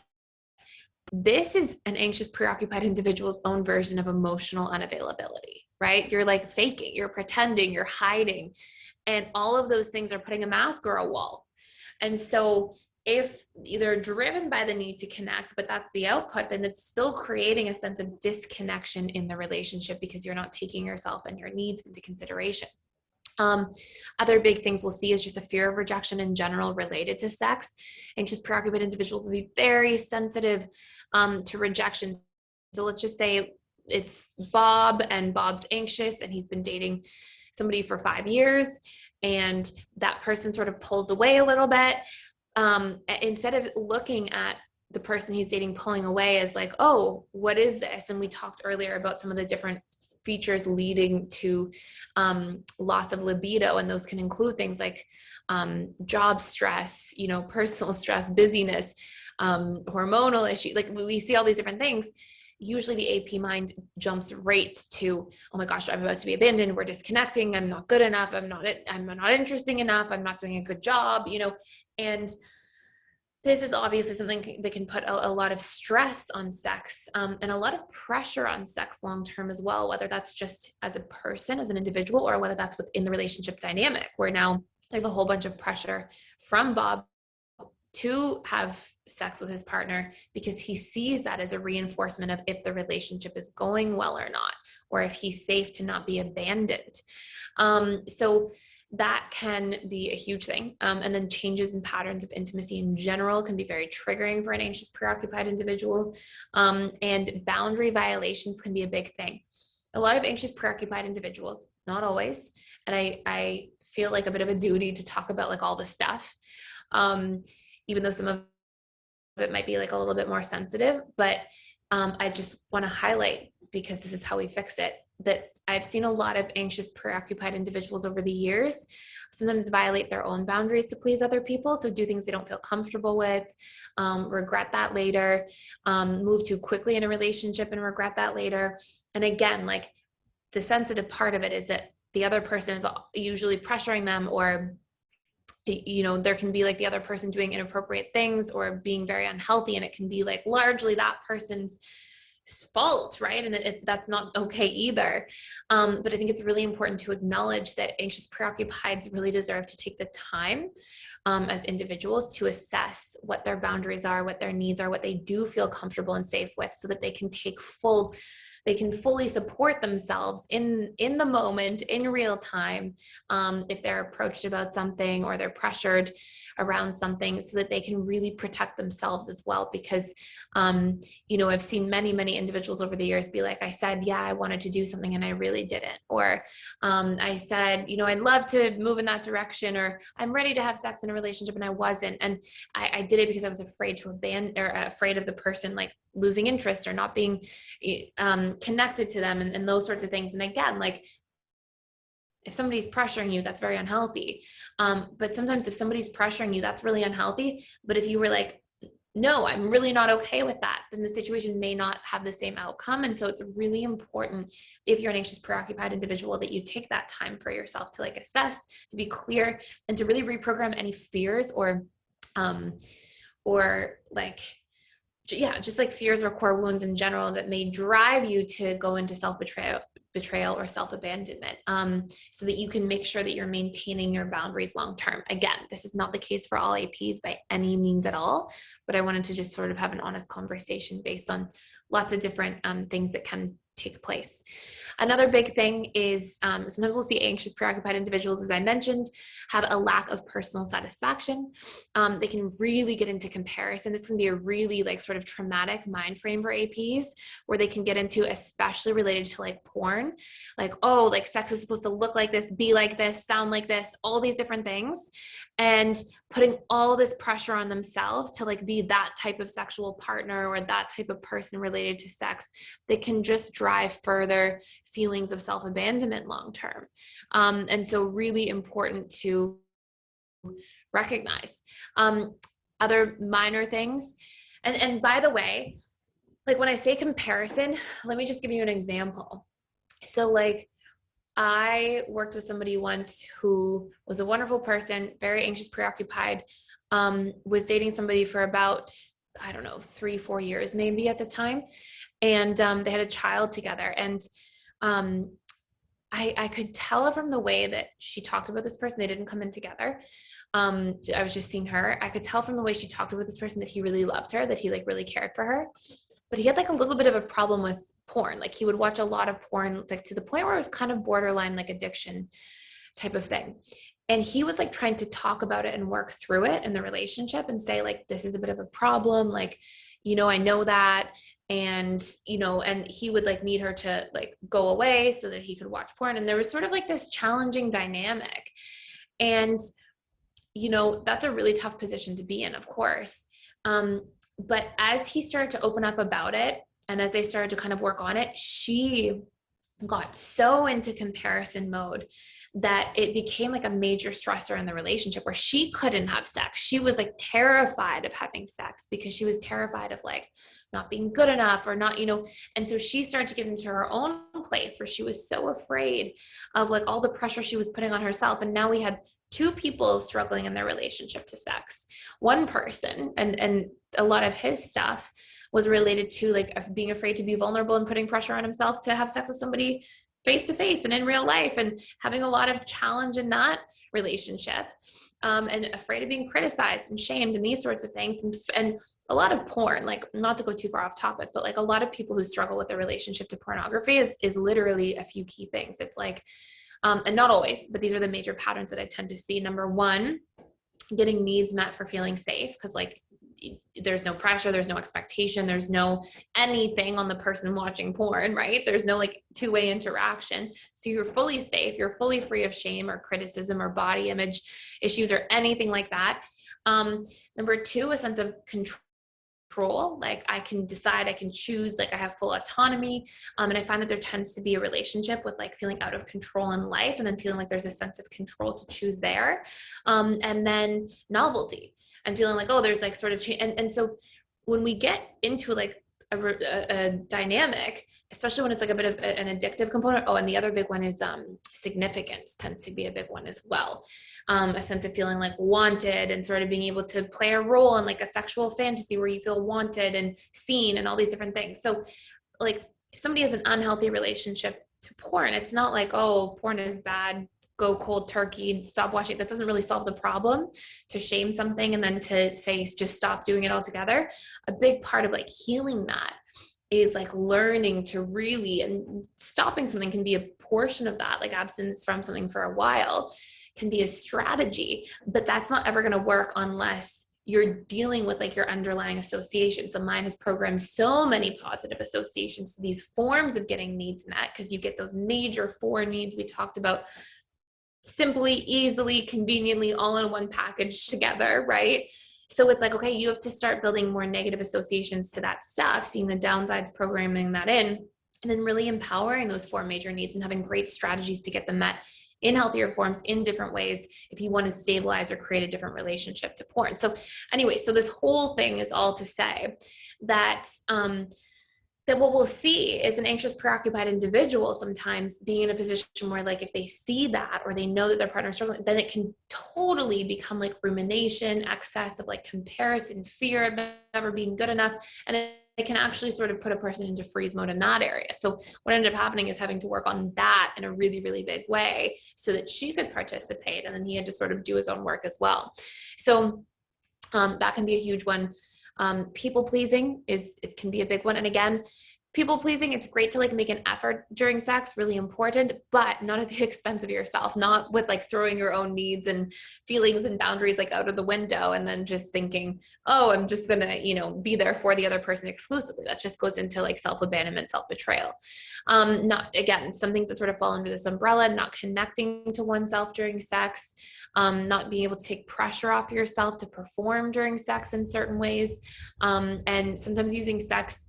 this is an anxious, preoccupied individual's own version of emotional unavailability, right? You're like faking, you're pretending, you're hiding. And all of those things are putting a mask or a wall. And so if they're driven by the need to connect, but that's the output, then it's still creating a sense of disconnection in the relationship because you're not taking yourself and your needs into consideration. Other big things we'll see is just a fear of rejection in general related to sex. Anxious, preoccupied individuals will be very sensitive to rejection. So let's just say it's Bob, and Bob's anxious and he's been dating somebody for 5 years, and that person sort of pulls away a little bit. Instead of looking at the person he's dating pulling away as like, oh, what is this? And we talked earlier about some of the different features leading to loss of libido, and those can include things like job stress, personal stress, busyness, hormonal issues. Like we see all these different things. Usually the AP mind jumps right to, oh my gosh, I'm about to be abandoned, we're disconnecting, I'm not good enough, I'm not interesting enough, I'm not doing a good job, and this is obviously something that can put a lot of stress on sex, and a lot of pressure on sex long term as well, whether that's just as a person, as an individual, or whether that's within the relationship dynamic, where now there's a whole bunch of pressure from Bob to have sex with his partner because he sees that as a reinforcement of if the relationship is going well or not, or if he's safe to not be abandoned. So that can be a huge thing. And then changes in patterns of intimacy in general can be very triggering for an anxious, preoccupied individual. And boundary violations can be a big thing. A lot of anxious, preoccupied individuals, not always, and I feel like a bit of a duty to talk about like all the stuff, even though some of it might be like a little bit more sensitive, but I just want to highlight, because this is how we fix it, that I've seen a lot of anxious, preoccupied individuals over the years sometimes violate their own boundaries to please other people. So do things they don't feel comfortable with, regret that later, move too quickly in a relationship and regret that later. And again, like the sensitive part of it is that the other person is usually pressuring them, or there can be like the other person doing inappropriate things or being very unhealthy, and it can be like largely that person's fault, right? And that's not okay either. But I think it's really important to acknowledge that anxious preoccupieds really deserve to take the time as individuals to assess what their boundaries are, what their needs are, what they do feel comfortable and safe with, so that they can fully support themselves in the moment, in real time, if they're approached about something or they're pressured around something, so that they can really protect themselves as well. Because, I've seen many individuals over the years be like, I said, yeah, I wanted to do something and I really didn't. Or I said, I'd love to move in that direction, or I'm ready to have sex in a relationship and I wasn't. And I did it because I was afraid to abandon, or afraid of the person like losing interest or not being connected to them, and those sorts of things. And again, like if somebody's pressuring you, that's very unhealthy. But sometimes if somebody's pressuring you, that's really unhealthy. But if you were like, no, I'm really not okay with that, then the situation may not have the same outcome. And so it's really important, if you're an anxious, preoccupied individual, that you take that time for yourself to like assess, to be clear, and to really reprogram any fears or like, yeah, just like fears or core wounds in general that may drive you to go into self-betrayal or self-abandonment, so that you can make sure that you're maintaining your boundaries long term. Again, this is not the case for all APs by any means at all, but I wanted to just sort of have an honest conversation based on lots of different things that can take place. Another big thing is sometimes we'll see anxious, preoccupied individuals, as I mentioned, have a lack of personal satisfaction. They can really get into comparison. This can be a really like sort of traumatic mind frame for APs, where they can get into, especially related to like porn, like, oh, like sex is supposed to look like this, be like this, sound like this, all these different things, and putting all this pressure on themselves to like be that type of sexual partner or that type of person related to sex, that can just drive further feelings of self-abandonment long term. And so really important to recognize. Other minor things. And by the way, like when I say comparison, let me just give you an example. So like I worked with somebody once who was a wonderful person, very anxious, preoccupied, was dating somebody for about I don't know, 3-4 years maybe at the time. And they had a child together. And um, I could tell from the way that she talked about this person, they didn't come in together. I was just seeing her. I could tell from the way she talked about this person that he really loved her, that he like really cared for her. But he had like a little bit of a problem with porn. Like he would watch a lot of porn, like to the point where it was kind of borderline like addiction type of thing. And he was like trying to talk about it and work through it in the relationship and say like, this is a bit of a problem. Like, I know that. And, and he would like need her to like go away so that he could watch porn. And there was sort of like this challenging dynamic. And, that's a really tough position to be in, of course. But as he started to open up about it, and as they started to kind of work on it, she got so into comparison mode that it became like a major stressor in the relationship where she couldn't have sex. She was like terrified of having sex because she was terrified of like not being good enough or not, and so she started to get into her own place where she was so afraid of like all the pressure she was putting on herself. And now we had two people struggling in their relationship to sex. One person, and a lot of his stuff was related to like being afraid to be vulnerable and putting pressure on himself to have sex with somebody face to face and in real life, and having a lot of challenge in that relationship, and afraid of being criticized and shamed and these sorts of things. And a lot of porn, like not to go too far off topic, but like a lot of people who struggle with their relationship to pornography is literally a few key things. It's like, and not always, but these are the major patterns that I tend to see. Number one, getting needs met for feeling safe, because like there's no pressure, there's no expectation, there's no anything on the person watching porn, right? There's no like two-way interaction. So you're fully safe, you're fully free of shame or criticism or body image issues or anything like that. Number two, a sense of control. Like I can decide, I can choose, like I have full autonomy. And I find that there tends to be a relationship with like feeling out of control in life and then feeling like there's a sense of control to choose there. And then novelty and feeling like, oh, there's like sort of change. And so when we get into like a dynamic, especially when it's like a bit of an addictive component. Oh, and the other big one is significance tends to be a big one as well. A sense of feeling like wanted and sort of being able to play a role in like a sexual fantasy where you feel wanted and seen and all these different things. So like if somebody has an unhealthy relationship to porn, it's not like, oh, porn is bad, go cold turkey, stop watching. That doesn't really solve the problem, to shame something and then to say, just stop doing it altogether. A big part of like healing that is like learning to really, and stopping something can be a portion of that, like abstinence from something for a while can be a strategy, but that's not ever going to work unless you're dealing with like your underlying associations. The mind has programmed so many positive associations to these forms of getting needs met, because you get those major 4 needs we talked about simply, easily, conveniently, all in one package together, right? So it's like, okay, you have to start building more negative associations to that stuff, seeing the downsides, programming that in, and then really empowering those 4 major needs and having great strategies to get them met in healthier forms, in different ways, if you want to stabilize or create a different relationship to porn. So anyway, so this whole thing is all to say that that what we'll see is an anxious, preoccupied individual sometimes being in a position where like if they see that or they know that their partner is struggling, then it can totally become like rumination, excess of like comparison, fear of never being good enough. And it can actually sort of put a person into freeze mode in that area. So what ended up happening is having to work on that in a really, really big way so that she could participate. And then he had to sort of do his own work as well. So that can be a huge one. People pleasing it can be a big one. And again, people pleasing, it's great to like make an effort during sex, really important, but not at the expense of yourself, not with like throwing your own needs and feelings and boundaries like out of the window and then just thinking, oh, I'm just gonna, be there for the other person exclusively. That just goes into like self-abandonment, self-betrayal. Not, again, some things that sort of fall under this umbrella, not connecting to oneself during sex, not being able to take pressure off yourself to perform during sex in certain ways, and sometimes using sex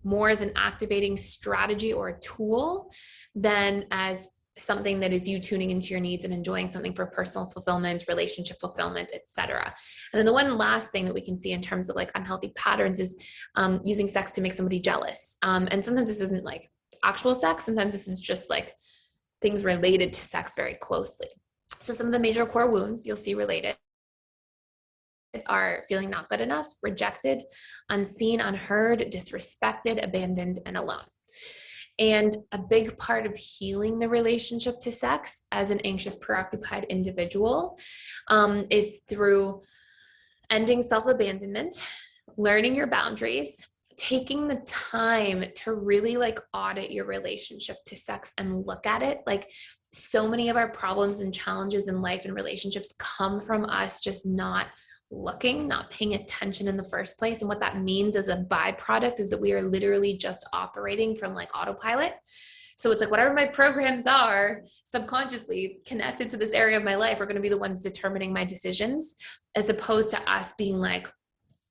more as an activating strategy or a tool than as something that is you tuning into your needs and enjoying something for personal fulfillment, relationship fulfillment, etc. And then the one last thing that we can see in terms of like unhealthy patterns is using sex to make somebody jealous. And sometimes this isn't like actual sex. Sometimes this is just like things related to sex very closely. So some of the major core wounds you'll see related are feeling not good enough, rejected, unseen, unheard, disrespected, abandoned, and alone. And a big part of healing the relationship to sex as an anxious, preoccupied individual is through ending self-abandonment, learning your boundaries, taking the time to really like audit your relationship to sex and look at it. Like, so many of our problems and challenges in life and relationships come from us just not looking, not paying attention in the first place. And what that means as a byproduct is that we are literally just operating from like autopilot. So it's like whatever my programs are subconsciously connected to this area of my life are going to be the ones determining my decisions, as opposed to us being like,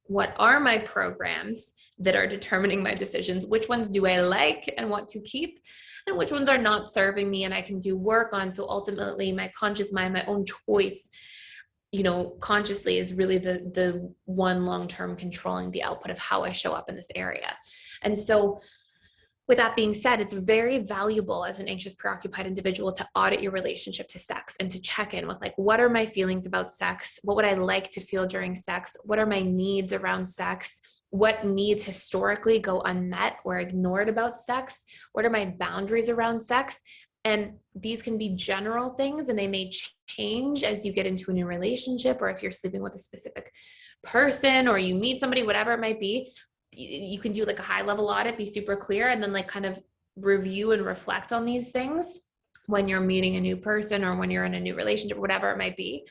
what are my programs that are determining my decisions? Which ones do I like and want to keep? And which ones are not serving me and I can do work on? So ultimately my conscious mind, my own choice, consciously is really the one long-term controlling the output of how I show up in this area. And so with that being said, it's very valuable as an anxious, preoccupied individual to audit your relationship to sex and to check in with like, what are my feelings about sex? What would I like to feel during sex? What are my needs around sex? What needs historically go unmet or ignored about sex? What are my boundaries around sex? And these can be general things, and they may change as you get into a new relationship, or if you're sleeping with a specific person or you meet somebody, whatever it might be. You can do like a high level audit, be super clear, and then like kind of review and reflect on these things when you're meeting a new person or when you're in a new relationship, whatever it might be.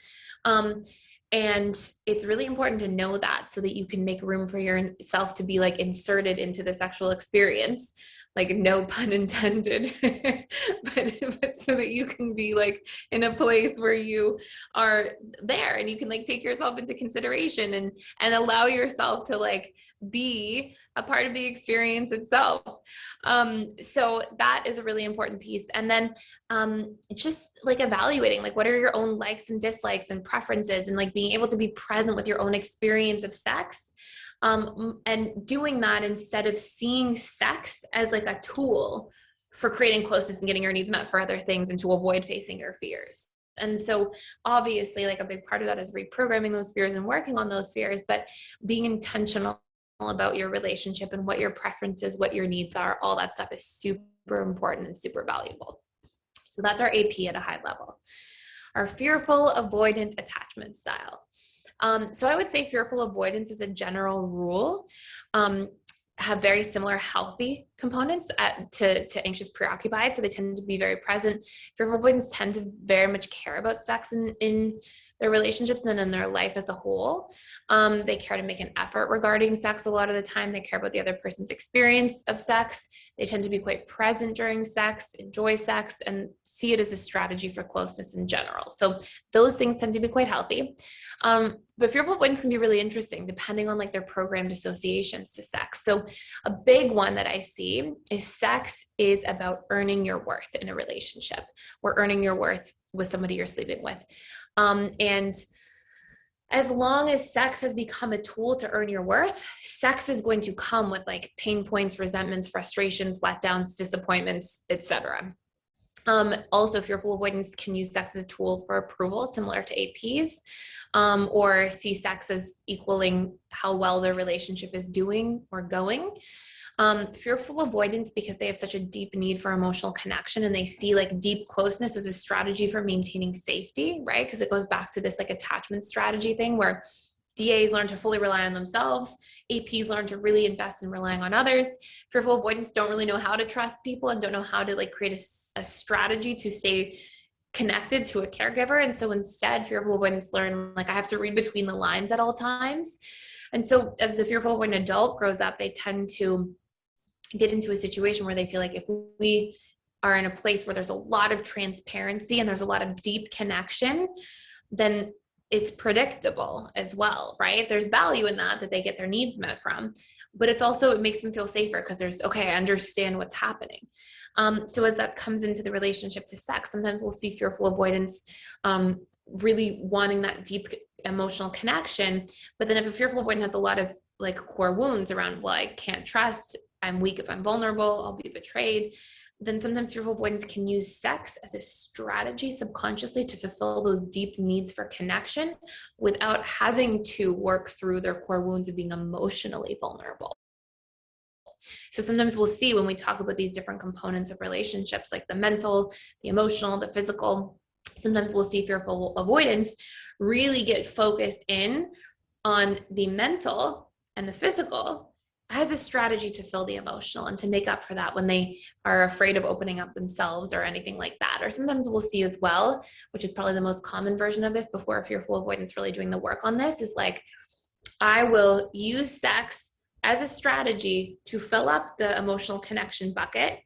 And it's really important to know that so that you can make room for yourself to be like inserted into the sexual experience, like no pun intended, but so that you can be like in a place where you are there and you can like take yourself into consideration and allow yourself to like be a part of the experience itself. So that is a really important piece. And then just like evaluating, like, what are your own likes and dislikes and preferences, and like being able to be present with your own experience of sex. And doing that instead of seeing sex as like a tool for creating closeness and getting your needs met for other things and to avoid facing your fears. And so obviously like a big part of that is reprogramming those fears and working on those fears, but being intentional about your relationship and what your preferences, what your needs are, all that stuff is super important and super valuable. So that's our AP at a high level. Our fearful avoidant attachment style. So I would say fearful avoidance as a general rule have very similar healthy components to anxious preoccupied. So they tend to be very present. Fearful avoidance tend to very much care about sex in their relationships and in their life as a whole. They care to make an effort regarding sex a lot of the time. They care about the other person's experience of sex. They tend to be quite present during sex, enjoy sex, and see it as a strategy for closeness in general. So those things tend to be quite healthy. But fearful avoidance can be really interesting depending on like their programmed associations to sex. So a big one that I see is sex is about earning your worth in a relationship, or earning your worth with somebody you're sleeping with. And as long as sex has become a tool to earn your worth, sex is going to come with like pain points, resentments, frustrations, letdowns, disappointments, etc. Also, fearful avoidance can use sex as a tool for approval, similar to APs, or see sex as equaling how well their relationship is doing or going. Fearful avoidance, because they have such a deep need for emotional connection and they see like deep closeness as a strategy for maintaining safety, right? Because it goes back to this like attachment strategy thing where DAs learn to fully rely on themselves. APs learn to really invest in relying on others. Fearful avoidance don't really know how to trust people and don't know how to like create a strategy to stay connected to a caregiver. And so instead, fearful avoidance learn like I have to read between the lines at all times. And so as the fearful avoidant adult grows up, they tend to get into a situation where they feel like if we are in a place where there's a lot of transparency and there's a lot of deep connection, then it's predictable as well, right? There's value in that they get their needs met from, but it's also, it makes them feel safer because there's, okay, I understand what's happening. So as that comes into the relationship to sex, sometimes we'll see fearful avoidance really wanting that deep emotional connection. But then if a fearful avoidant has a lot of like core wounds around, well, I can't trust, I'm weak if I'm vulnerable, I'll be betrayed, then sometimes fearful avoidance can use sex as a strategy subconsciously to fulfill those deep needs for connection without having to work through their core wounds of being emotionally vulnerable. So sometimes we'll see when we talk about these different components of relationships, like the mental, the emotional, the physical, sometimes we'll see fearful avoidance really get focused in on the mental and the physical as a strategy to fill the emotional and to make up for that when they are afraid of opening up themselves or anything like that. Or sometimes we'll see as well, which is probably the most common version of this before fearful avoidance really doing the work on this, is like, I will use sex as a strategy to fill up the emotional connection bucket.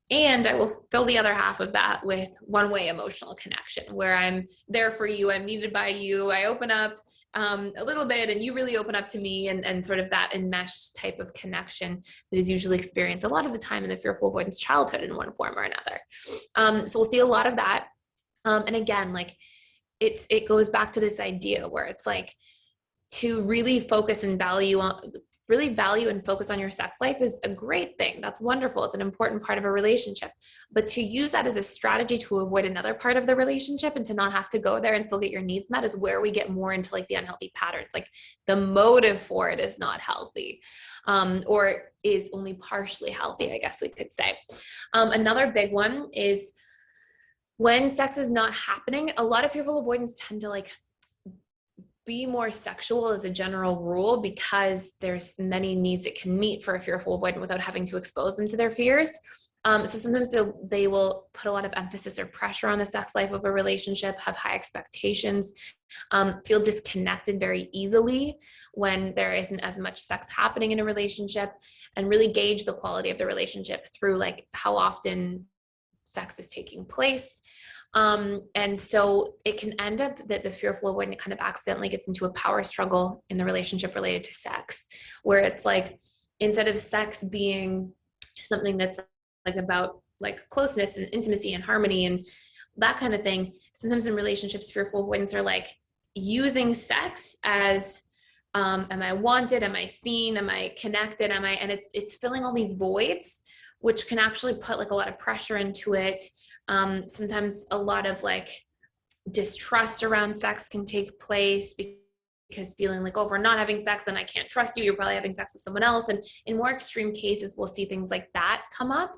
And I will fill the other half of that with one-way emotional connection where I'm there for you, I'm needed by you, I open up a little bit and you really open up to me, and sort of that enmeshed type of connection that is usually experienced a lot of the time in the fearful avoidance childhood in one form or another. So we'll see a lot of that. And again, like it goes back to this idea where it's like to really focus and really value and focus on your sex life is a great thing. That's wonderful. It's an important part of a relationship. But to use that as a strategy to avoid another part of the relationship and to not have to go there and still get your needs met is where we get more into like the unhealthy patterns. Like the motive for it is not healthy, or is only partially healthy, I guess we could say. Another big one is when sex is not happening, a lot of fearful avoidance tend to like be more sexual as a general rule because there's many needs it can meet for a fearful avoidant without having to expose them to their fears. So sometimes they will put a lot of emphasis or pressure on the sex life of a relationship, have high expectations, feel disconnected very easily when there isn't as much sex happening in a relationship, and really gauge the quality of the relationship through like how often sex is taking place. And so it can end up that the fearful avoidant kind of accidentally gets into a power struggle in the relationship related to sex, where it's like, instead of sex being something that's like about like closeness and intimacy and harmony and that kind of thing, sometimes in relationships, fearful avoidants are like using sex as, am I wanted? Am I seen? Am I connected? And it's filling all these voids, which can actually put like a lot of pressure into it. Sometimes a lot of like distrust around sex can take place because feeling like, oh, if we're not having sex and I can't trust you, you're probably having sex with someone else. And in more extreme cases, we'll see things like that come up.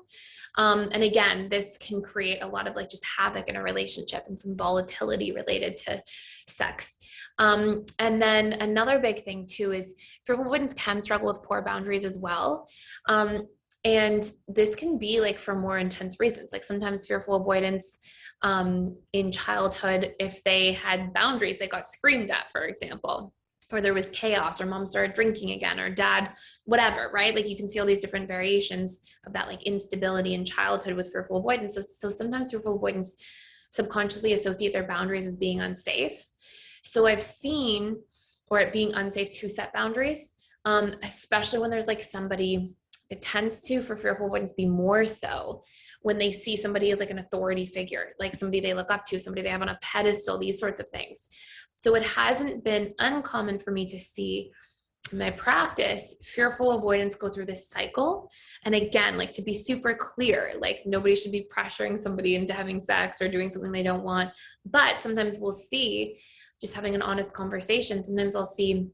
And again, this can create a lot of like just havoc in a relationship and some volatility related to sex. And then another big thing too is fearful avoidants can struggle with poor boundaries as well. And this can be like for more intense reasons. Like sometimes fearful avoidance in childhood, if they had boundaries, they got screamed at, for example, or there was chaos, or mom started drinking again, or dad, whatever, right? Like you can see all these different variations of that like instability in childhood with fearful avoidance. So sometimes fearful avoidance subconsciously associate their boundaries as being unsafe. So I've seen, or it being unsafe to set boundaries, especially when there's like somebody. It tends to, for fearful avoidance, be more so when they see somebody as like an authority figure, like somebody they look up to, somebody they have on a pedestal, these sorts of things. So it hasn't been uncommon for me to see in my practice, fearful avoidance go through this cycle. And again, like to be super clear, like nobody should be pressuring somebody into having sex or doing something they don't want. But sometimes we'll see, just having an honest conversation, sometimes I'll see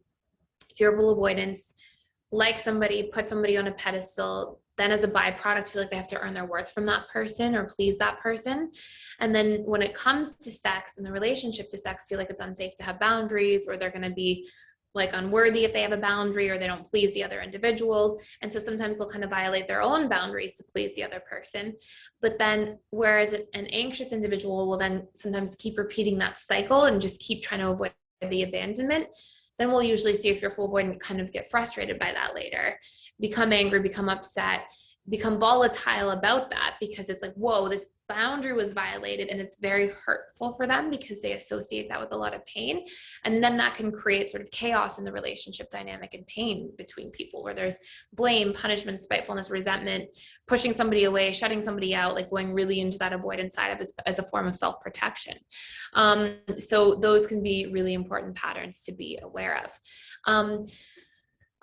fearful avoidance like somebody, put somebody on a pedestal, then as a byproduct feel like they have to earn their worth from that person or please that person. And then when it comes to sex and the relationship to sex, feel like it's unsafe to have boundaries, or they're going to be like unworthy if they have a boundary, or they don't please the other individual. And so sometimes they'll kind of violate their own boundaries to please the other person. But then whereas an anxious individual will then sometimes keep repeating that cycle and just keep trying to avoid the abandonment, then we'll usually see a fearful avoidant kind of get frustrated by that later, become angry, become upset, become volatile about that, because it's like, whoa, this boundary was violated, and it's very hurtful for them because they associate that with a lot of pain. And then that can create sort of chaos in the relationship dynamic and pain between people, where there's blame, punishment, spitefulness, resentment, pushing somebody away, shutting somebody out, like going really into that avoidance side of as a form of self-protection. So those can be really important patterns to be aware of.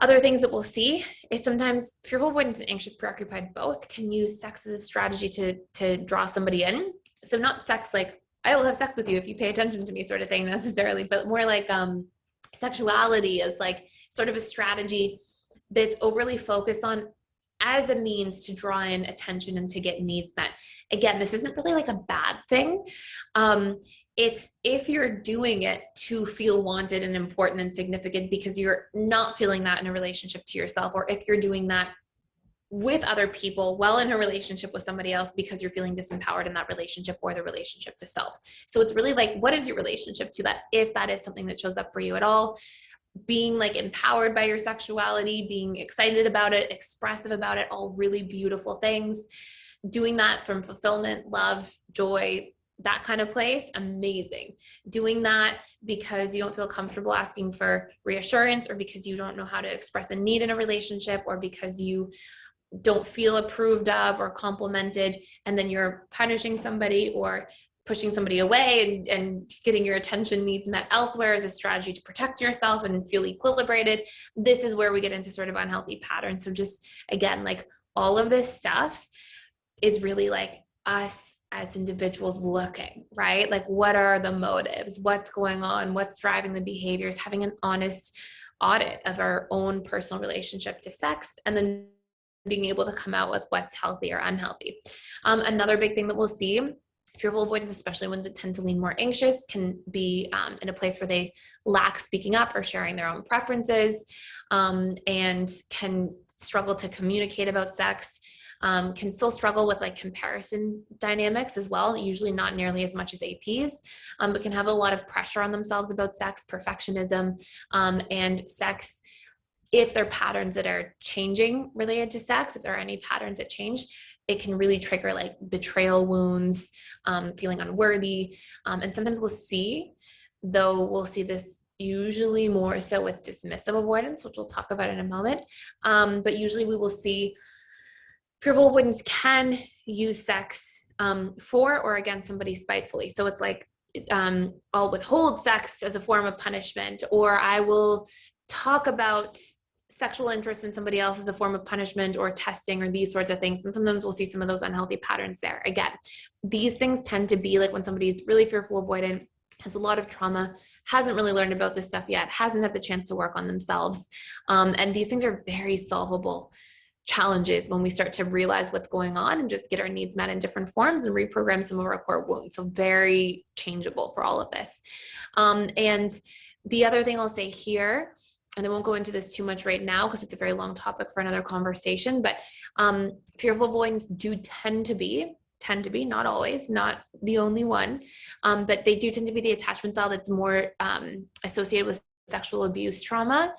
Other things that we'll see is sometimes fearful avoidance and anxious preoccupied both can use sex as a strategy to draw somebody in. So not sex like, I will have sex with you if you pay attention to me sort of thing necessarily, but more like sexuality is like sort of a strategy that's overly focused on as a means to draw in attention and to get needs met. Again, this isn't really like a bad thing. It's if you're doing it to feel wanted and important and significant because you're not feeling that in a relationship to yourself, or if you're doing that with other people while in a relationship with somebody else because you're feeling disempowered in that relationship or the relationship to self. So it's really like, what is your relationship to that? If that is something that shows up for you at all, being like empowered by your sexuality, being excited about it, expressive about it, all really beautiful things. Doing that from fulfillment, love, joy, that kind of place, amazing. Doing that because you don't feel comfortable asking for reassurance, or because you don't know how to express a need in a relationship, or because you don't feel approved of or complimented, and then you're punishing somebody or pushing somebody away and getting your attention needs met elsewhere as a strategy to protect yourself and feel equilibrated. This is where we get into sort of unhealthy patterns. So just again, like all of this stuff is really like us as individuals looking, right? Like what are the motives? What's going on? What's driving the behaviors? Having an honest audit of our own personal relationship to sex, and then being able to come out with what's healthy or unhealthy. Another big thing that we'll see, fearful avoidance, especially when they tend to lean more anxious, can be in a place where they lack speaking up or sharing their own preferences, and can struggle to communicate about sex. Can still struggle with like comparison dynamics as well, usually not nearly as much as APs, but can have a lot of pressure on themselves about sex, perfectionism, and sex. If there are patterns that are changing related to sex, if there are any patterns that change, it can really trigger like betrayal wounds, feeling unworthy. And sometimes we'll see this usually more so with dismissive avoidance, which we'll talk about in a moment. But usually we will see fearful avoidance can use sex for or against somebody spitefully. So it's like, I'll withhold sex as a form of punishment, or I will talk about sexual interest in somebody else as a form of punishment or testing or these sorts of things. And sometimes we'll see some of those unhealthy patterns there. Again, these things tend to be like when somebody's really fearful avoidant, has a lot of trauma, hasn't really learned about this stuff yet, hasn't had the chance to work on themselves. And these things are very solvable challenges when we start to realize what's going on and just get our needs met in different forms and reprogram some of our core wounds. So very changeable for all of this. And the other thing I'll say here, and I won't go into this too much right now because it's a very long topic for another conversation, but fearful avoidance do tend to be, not always, not the only one, but they do tend to be the attachment style that's more associated with sexual abuse trauma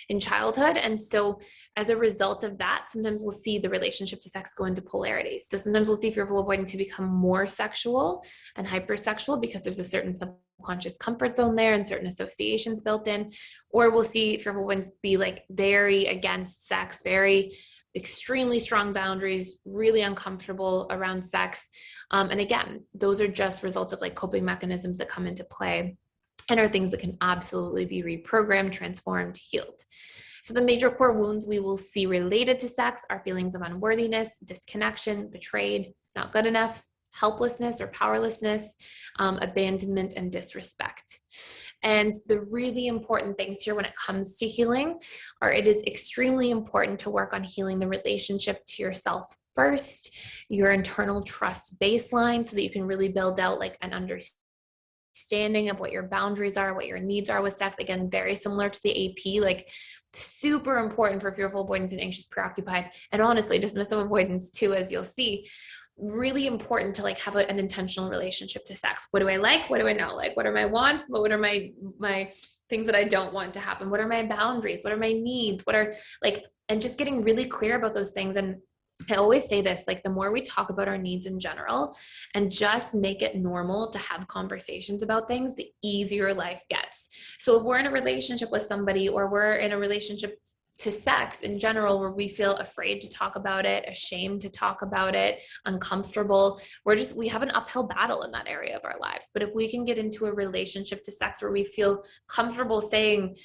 in childhood. And so as a result of that, sometimes we'll see the relationship to sex go into polarity. So sometimes we'll see fearful avoidance to become more sexual and hypersexual because there's a certain subconscious comfort zone there and certain associations built in, or we'll see fearful avoidance be like very against sex, very extremely strong boundaries, really uncomfortable around sex. And again, those are just results of like coping mechanisms that come into play and are things that can absolutely be reprogrammed, transformed, healed. So the major core wounds we will see related to sex are feelings of unworthiness, disconnection, betrayed, not good enough, helplessness or powerlessness, abandonment, and disrespect. And the really important things here when it comes to healing are it is extremely important to work on healing the relationship to yourself first, your internal trust baseline, so that you can really build out like an understanding of what your boundaries are, what your needs are with sex. Again, very similar to the AP, like super important for fearful avoidance and anxious preoccupied, and honestly dismissive avoidance too, as you'll see. Really important to like have an intentional relationship to sex. What do I like? What do I not like? What are my wants? What are my things that I don't want to happen? What are my boundaries? What are my needs? What are like, and just getting really clear about those things. And I always say this, like the more we talk about our needs in general and just make it normal to have conversations about things, the easier life gets. So if we're in a relationship with somebody, or we're in a relationship to sex in general, where we feel afraid to talk about it, ashamed to talk about it, uncomfortable, we have an uphill battle in that area of our lives. But if we can get into a relationship to sex where we feel comfortable saying,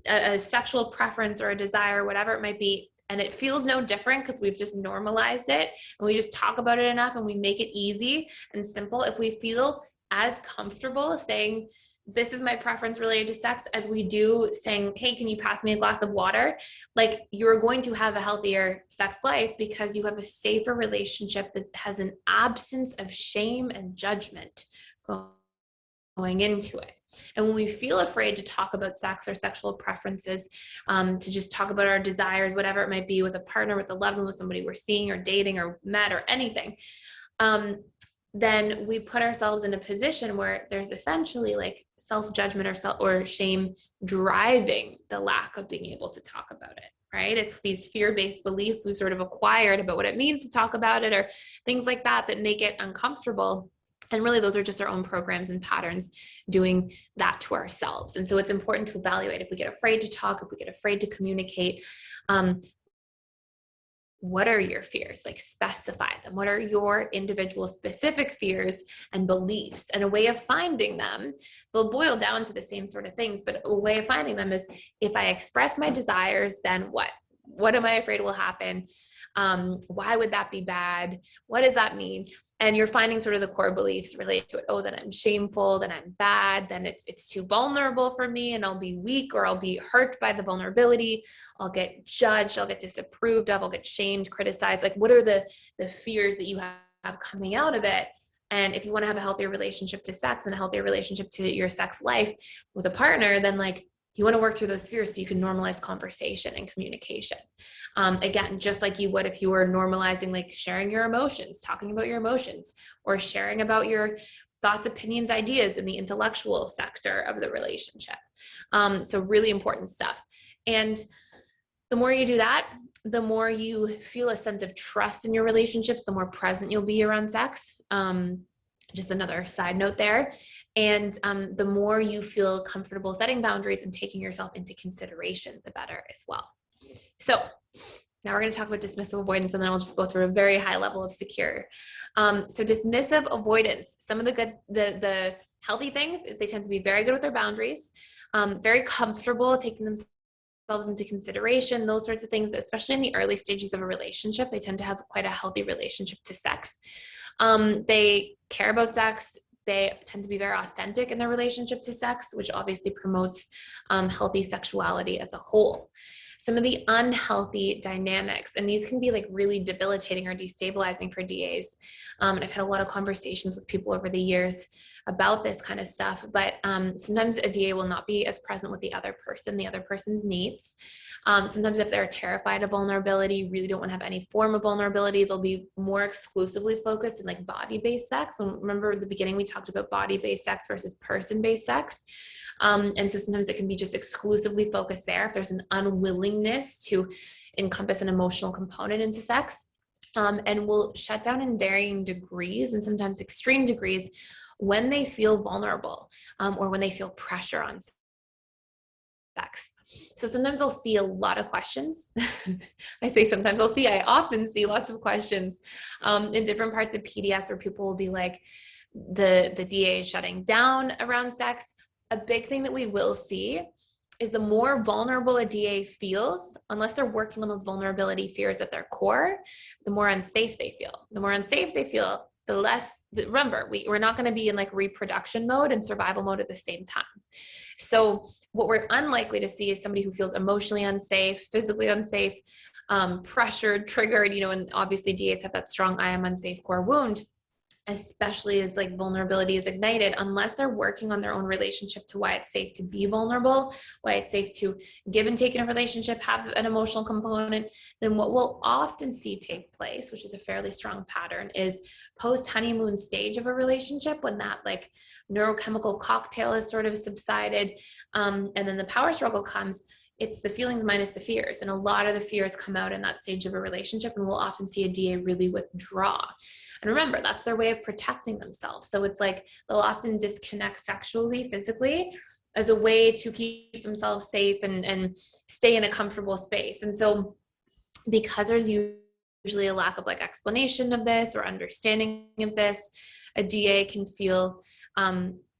a sexual preference or a desire, whatever it might be, and it feels no different because we've just normalized it and we just talk about it enough and we make it easy and simple. If we feel as comfortable saying, this is my preference related to sex, as we do saying, hey, can you pass me a glass of water? Like, you're going to have a healthier sex life because you have a safer relationship that has an absence of shame and judgment going into it. And when we feel afraid to talk about sex or sexual preferences, to just talk about our desires, whatever it might be, with a partner, with a loved one, with somebody we're seeing or dating or met or anything, then we put ourselves in a position where there's essentially like self-judgment or shame driving the lack of being able to talk about it, right? It's these fear-based beliefs we've sort of acquired about what it means to talk about it or things like that that make it uncomfortable. And really, those are just our own programs and patterns doing that to ourselves. And so it's important to evaluate if we get afraid to talk, if we get afraid to communicate, what are your fears? Like, specify them. What are your individual specific fears and beliefs? And a way of finding them, they'll boil down to the same sort of things, but a way of finding them is, if I express my desires, then what? What am I afraid will happen? Why would that be bad? What does that mean? And you're finding sort of the core beliefs related to it. Oh, then I'm shameful, then I'm bad, then it's too vulnerable for me and I'll be weak, or I'll be hurt by the vulnerability. I'll get judged, I'll get disapproved of, I'll get shamed, criticized. Like, what are the fears that you have coming out of it? And if you want to have a healthier relationship to sex and a healthier relationship to your sex life with a partner, then like, you want to work through those fears so you can normalize conversation and communication. Again, just like you would if you were normalizing like sharing your emotions, talking about your emotions, or sharing about your thoughts, opinions, ideas in the intellectual sector of the relationship. So really important stuff. And the more you do that, the more you feel a sense of trust in your relationships, the more present you'll be around sex. Just another side note there. And the more you feel comfortable setting boundaries and taking yourself into consideration, the better as well. So now we're going to talk about dismissive avoidance, and then I'll just go through a very high level of secure. So dismissive avoidance, some of the healthy things is they tend to be very good with their boundaries, very comfortable taking themselves into consideration, those sorts of things, especially in the early stages of a relationship. They tend to have quite a healthy relationship to sex. They care about sex. They tend to be very authentic in their relationship to sex, which obviously promotes healthy sexuality as a whole. Some of the unhealthy dynamics, and these can be like really debilitating or destabilizing for DAs. And I've had a lot of conversations with people over the years about this kind of stuff, but sometimes a DA will not be as present with the other person's needs. Sometimes if they're terrified of vulnerability, really don't want to have any form of vulnerability, they'll be more exclusively focused in like body-based sex. And remember at the beginning, we talked about body-based sex versus person-based sex. And so sometimes it can be just exclusively focused there if there's an unwillingness to encompass an emotional component into sex, and will shut down in varying degrees and sometimes extreme degrees when they feel vulnerable, or when they feel pressure on sex. So sometimes I'll see a lot of questions. I often see lots of questions in different parts of PDS where people will be like, the DA is shutting down around sex. A big thing that we will see is the more vulnerable a DA feels, unless they're working on those vulnerability fears at their core, the more unsafe they feel. The more unsafe they feel, the less, remember, we're not going to be in like reproduction mode and survival mode at the same time. So what we're unlikely to see is somebody who feels emotionally unsafe, physically unsafe, pressured, triggered, and obviously DAs have that strong I am unsafe core wound, especially as like vulnerability is ignited, unless they're working on their own relationship to why it's safe to be vulnerable, why it's safe to give and take in a relationship, have an emotional component. Then what we'll often see take place, which is a fairly strong pattern, is post honeymoon stage of a relationship, when that like neurochemical cocktail has sort of subsided, and then the power struggle comes. It's the feelings minus the fears. And a lot of the fears come out in that stage of a relationship, and we'll often see a DA really withdraw. And remember, that's their way of protecting themselves. So it's like they'll often disconnect sexually, physically, as a way to keep themselves safe and stay in a comfortable space. And so because there's usually a lack of like explanation of this or understanding of this, a DA can feel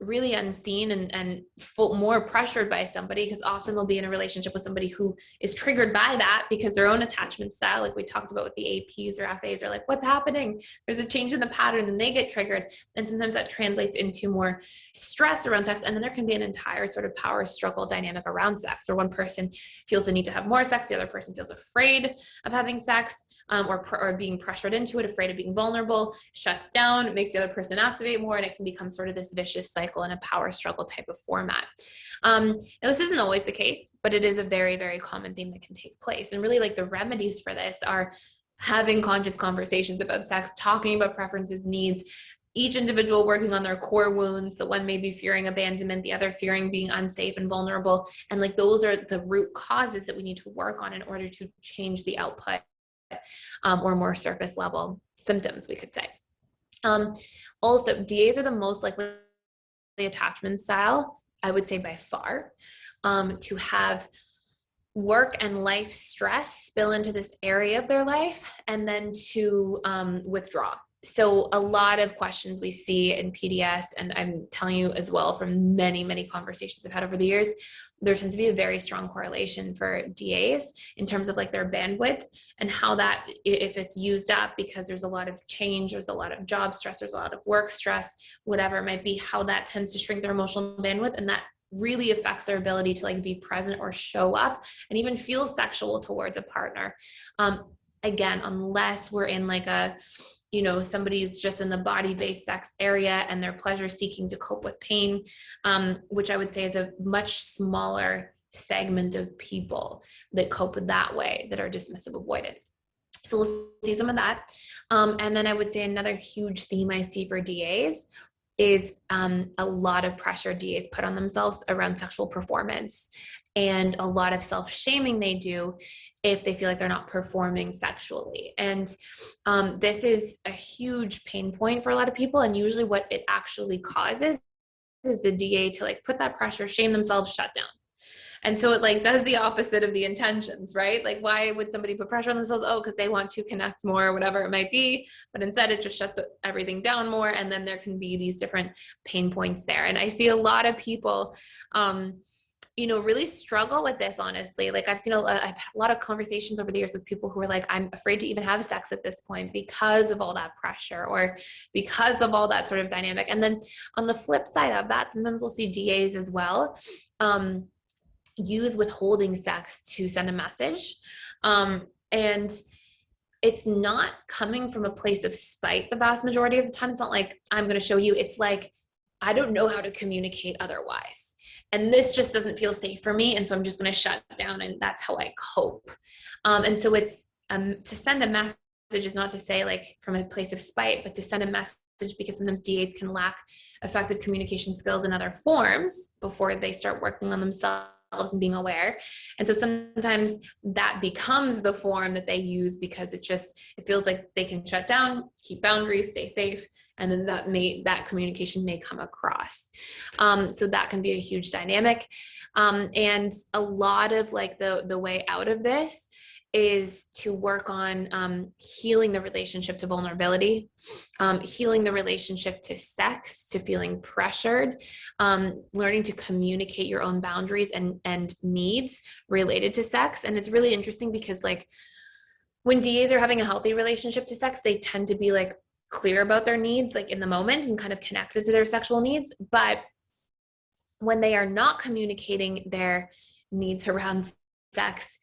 really unseen and more pressured by somebody, because often they'll be in a relationship with somebody who is triggered by that because their own attachment style, like we talked about with the APs or FAs, are like, what's happening? There's a change in the pattern, and they get triggered. And sometimes that translates into more stress around sex. And then there can be an entire sort of power struggle dynamic around sex, where one person feels the need to have more sex, the other person feels afraid of having sex, or being pressured into it, afraid of being vulnerable, shuts down, it makes the other person activate more, and it can become sort of this vicious cycle in a power struggle type of format. Now, this isn't always the case, but it is a very, very common thing that can take place. And really, like, the remedies for this are having conscious conversations about sex, talking about preferences, needs, each individual working on their core wounds, the one maybe fearing abandonment, the other fearing being unsafe and vulnerable. And like, those are the root causes that we need to work on in order to change the output, or more surface level symptoms, we could say. Also, DAs are the most likely attachment style, I would say by far, to have work and life stress spill into this area of their life, and then to withdraw. So a lot of questions we see in PDS, and I'm telling you as well from many, many conversations I've had over the years, there tends to be a very strong correlation for DAs in terms of like their bandwidth and how that, if it's used up because there's a lot of change, there's a lot of job stress, there's a lot of work stress, whatever it might be, how that tends to shrink their emotional bandwidth. And that really affects their ability to like be present or show up and even feel sexual towards a partner. Again, unless we're in like a, somebody's just in the body-based sex area and they're pleasure seeking to cope with pain, which I would say is a much smaller segment of people that cope that way, that are dismissive avoidant. So we'll see some of that. And then I would say another huge theme I see for DAs is a lot of pressure DAs put on themselves around sexual performance, and a lot of self-shaming they do if they feel like they're not performing sexually. And this is a huge pain point for a lot of people. And usually what it actually causes is the DA to like put that pressure, shame themselves, shut down. And so it like does the opposite of the intentions, right? Like, why would somebody put pressure on themselves? Oh, because they want to connect more, whatever it might be. But instead it just shuts everything down more. And then there can be these different pain points there. And I see a lot of people, really struggle with this, honestly. Like I've had a lot of conversations over the years with people who are like, I'm afraid to even have sex at this point because of all that pressure, or because of all that sort of dynamic. And then on the flip side of that, sometimes we'll see DAs as well, use withholding sex to send a message. And it's not coming from a place of spite the vast majority of the time. It's not like, I'm going to show you. It's like, I don't know how to communicate otherwise. And this just doesn't feel safe for me. And so I'm just going to shut down, and that's how I cope. And so it's to send a message is not to say like from a place of spite, but to send a message, because sometimes DAs can lack effective communication skills in other forms before they start working on themselves and being aware. And so sometimes that becomes the form that they use, because it feels like they can shut down, keep boundaries, stay safe. And then that communication may come across. So that can be a huge dynamic. And a lot of like the way out of this is to work on healing the relationship to vulnerability, healing the relationship to sex, to feeling pressured, learning to communicate your own boundaries and needs related to sex. And it's really interesting because like when DAs are having a healthy relationship to sex, they tend to be like clear about their needs, like in the moment, and kind of connected to their sexual needs. But when they are not communicating their needs around sex,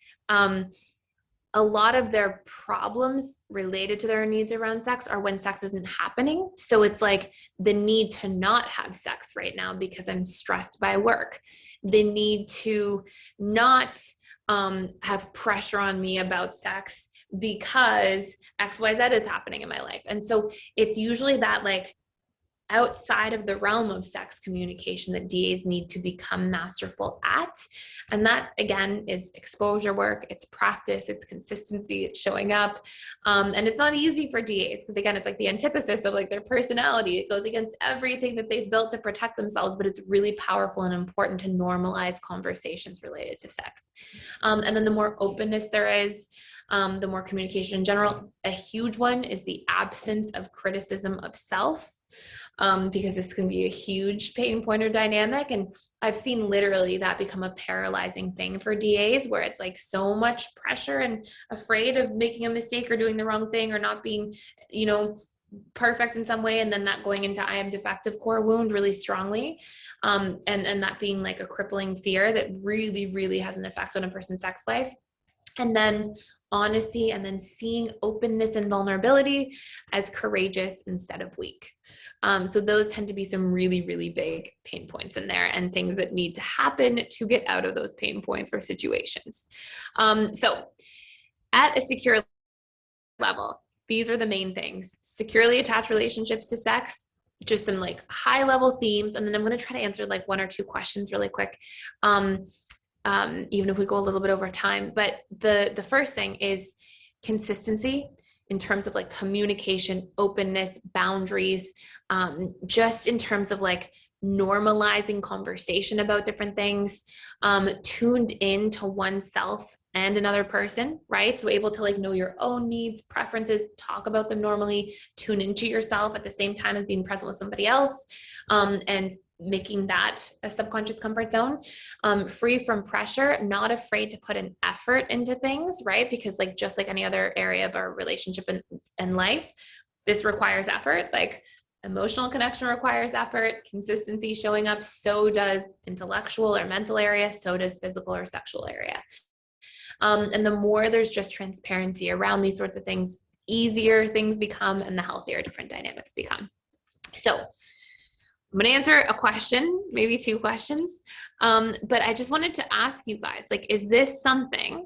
a lot of their problems related to their needs around sex are when sex isn't happening. So it's like the need to not have sex right now because I'm stressed by work. The need to not have pressure on me about sex because XYZ is happening in my life. And so it's usually that like outside of the realm of sex communication that DAs need to become masterful at. And that, again, is exposure work, it's practice, it's consistency, it's showing up. And it's not easy for DAs because, again, it's like the antithesis of like their personality. It goes against everything that they've built to protect themselves, but it's really powerful and important to normalize conversations related to sex. And then the more openness there is, the more communication in general. A huge one is the absence of criticism of self. because this can be a huge pain point or dynamic. And I've seen literally that become a paralyzing thing for DAs, where it's like so much pressure and afraid of making a mistake or doing the wrong thing or not being, you know, perfect in some way, and then that going into I am defective core wound really strongly, and that being like a crippling fear that really, really has an effect on a person's sex life. And then honesty, and then seeing openness and vulnerability as courageous instead of weak. So those tend to be some really, really big pain points in there, and things that need to happen to get out of those pain points or situations. So at a secure level, these are the main things: securely attached relationships to sex, just some like high level themes. And then I'm going to try to answer like 1 or 2 questions really quick. Even if we go a little bit over time, but the first thing is consistency in terms of like communication, openness, boundaries, just in terms of like normalizing conversation about different things, tuned in to oneself and another person, right? So able to like know your own needs, preferences, talk about them normally, tune into yourself at the same time as being present with somebody else, and making that a subconscious comfort zone, free from pressure, not afraid to put an effort into things, right? Because like, just like any other area of our relationship and life, this requires effort. Like emotional connection requires effort, consistency showing up, so does intellectual or mental area, so does physical or sexual area. And the more there's just transparency around these sorts of things, easier things become and the healthier different dynamics become. So I'm going to answer a question, maybe 2 questions. But I just wanted to ask you guys, like, is this something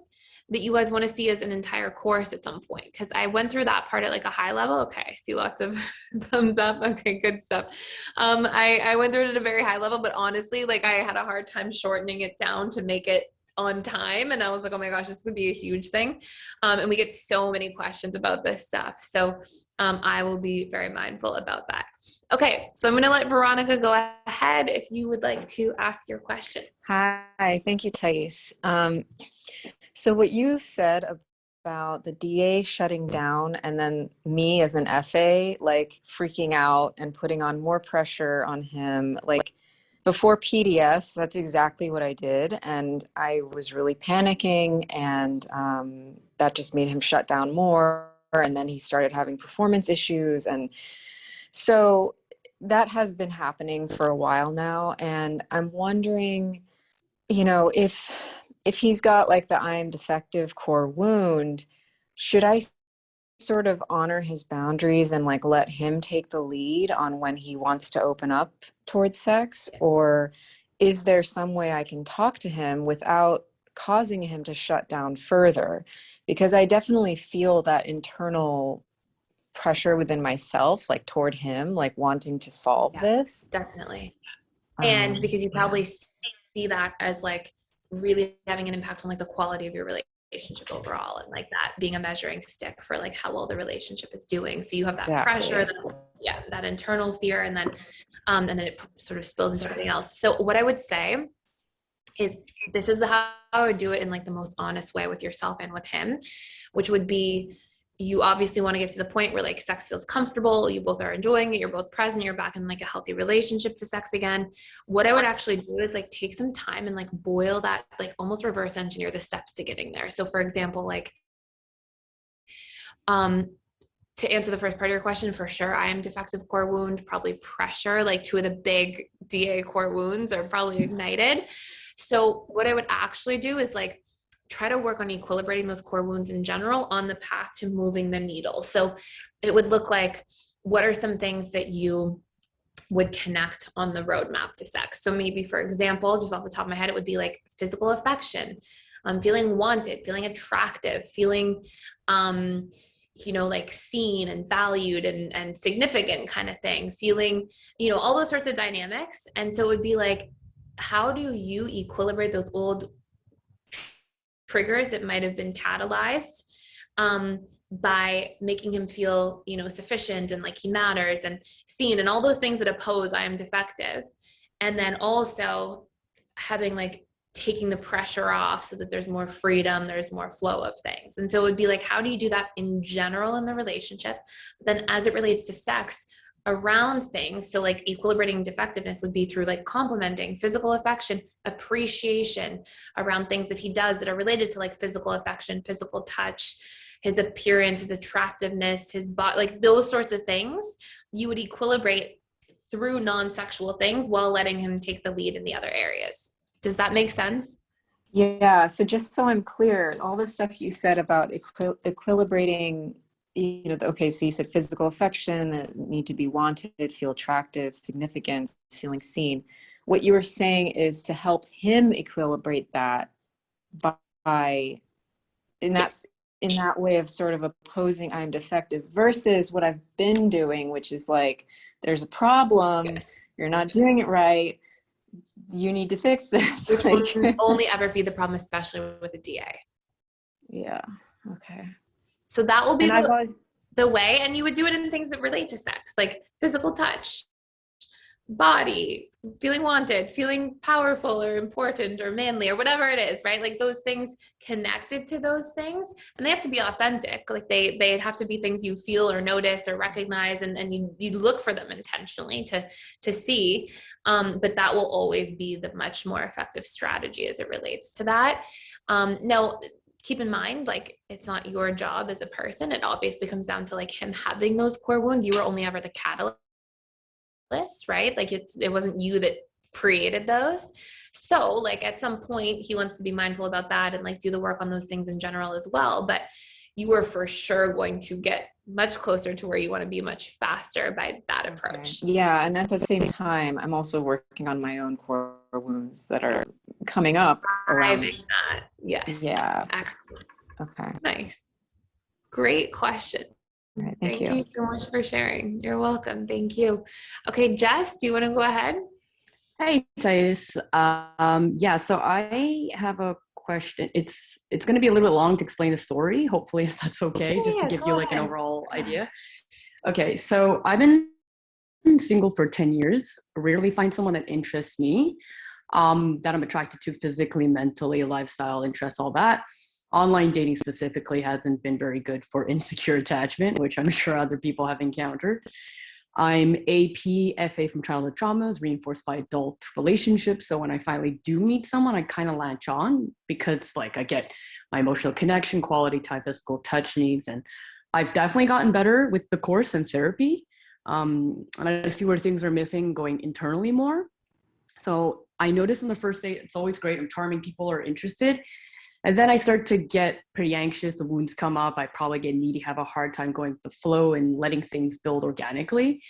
that you guys want to see as an entire course at some point? Because I went through that part at like a high level. Okay, I see lots of thumbs up. Okay, good stuff. I went through it at a very high level, but honestly, like I had a hard time shortening it down to make it on time. And I was like, oh my gosh, this could be a huge thing. And we get so many questions about this stuff. So I will be very mindful about that. Okay, so I'm going to let Veronica go ahead if you would like to ask your question. Hi, thank you, Thais. So what you said about the DA shutting down and then me as an FA, like freaking out and putting on more pressure on him, like before PDS, that's exactly what I did. And I was really panicking, and that just made him shut down more. And then he started having performance issues. And so that has been happening for a while now. And I'm wondering, you know, if he's got like the I am defective core wound, should I sort of honor his boundaries and like let him take the lead on when he wants to open up towards sex? Or is there some way I can talk to him without causing him to shut down further? Because I definitely feel that internal pressure within myself, like toward him, like wanting to solve this. Definitely. And because you probably see that as like really having an impact on like the quality of your relationship overall, and like that being a measuring stick for like how well the relationship is doing. So you have that pressure, that internal fear, and then it sort of spills into everything else. So what I would say is, this is how I would do it in like the most honest way with yourself and with him, which would be, you obviously want to get to the point where like sex feels comfortable, you both are enjoying it, you're both present, you're back in like a healthy relationship to sex again. What I would actually do is like take some time and like boil that, like almost reverse engineer the steps to getting there. So for example, like to answer the first part of your question, for sure, I am defective core wound, probably pressure, like 2 of the big DA core wounds are probably ignited. So what I would actually do is like try to work on equilibrating those core wounds in general on the path to moving the needle. So it would look like, what are some things that you would connect on the roadmap to sex? So maybe, for example, just off the top of my head, it would be like physical affection, feeling wanted, feeling attractive, feeling, like seen and valued and significant kind of thing, feeling, all those sorts of dynamics. And so it would be like, how do you equilibrate those old triggers that might have been catalyzed by making him feel, sufficient and like he matters and seen and all those things that oppose I am defective. And then also having like taking the pressure off so that there's more freedom, there's more flow of things. And so it would be like, how do you do that in general in the relationship? But then as it relates to sex, around things. So like equilibrating defectiveness would be through like complimenting, physical affection, appreciation around things that he does that are related to like physical affection, physical touch, his appearance, his attractiveness, his body, like those sorts of things. You would equilibrate through non-sexual things while letting him take the lead in the other areas. Does that make sense? Yeah. So just so I'm clear, all the stuff you said about equilibrating, okay, so you said physical affection, that need to be wanted, feel attractive, significance, feeling seen. What you were saying is to help him equilibrate that by, and that's in that way of sort of opposing I'm defective versus what I've been doing, which is like, there's a problem, Yes. you're not doing it right, you need to fix this. Which Like, will only ever be the problem, especially with a DA. yeah. Okay. So that will be And I've always, the way, and you would do it in things that relate to sex, like physical touch, body, feeling wanted, feeling powerful or important or manly or whatever it is, right? Like those things connected to those things, and they have to be authentic. Like they have to be things you feel or notice or recognize, and you look for them intentionally to see. But that will always be the much more effective strategy as it relates to that. Now, keep in mind, like, it's not your job as a person. It obviously comes down to like him having those core wounds. You were only ever the catalyst, right? Like it wasn't you that created those. So like at some point he wants to be mindful about that and like do the work on those things in general as well. But you are for sure going to get much closer to where you want to be much faster by that approach. okay. Yeah. And at the same time, I'm also working on my own core wounds that are coming up around. That. Yes. Yeah. Excellent. Okay. Nice. Great question. All right. Thank you so much for sharing. You're welcome. Thank you. Okay, Jess, do you want to go ahead? Hey, Thais. Yeah, so I have a question. It's going to be a little bit long to explain the story. Hopefully, if that's okay, just to give you like an overall idea. Okay, so I've been single for 10 years. Rarely find someone that interests me, that I'm attracted to physically, mentally, lifestyle, interests, all that. Online dating specifically hasn't been very good for insecure attachment, which I'm sure other people have encountered. I'm AP, FA from childhood traumas, reinforced by adult relationships. So when I finally do meet someone, I kind of latch on because like I get my emotional connection, quality time, physical touch needs. And I've definitely gotten better with the course and therapy. And I see where things are missing going internally more. So I notice in the first date, it's always great. I'm charming, people are interested. And then I start to get pretty anxious. The wounds come up. I probably get needy, have a hard time going with the flow and letting things build organically.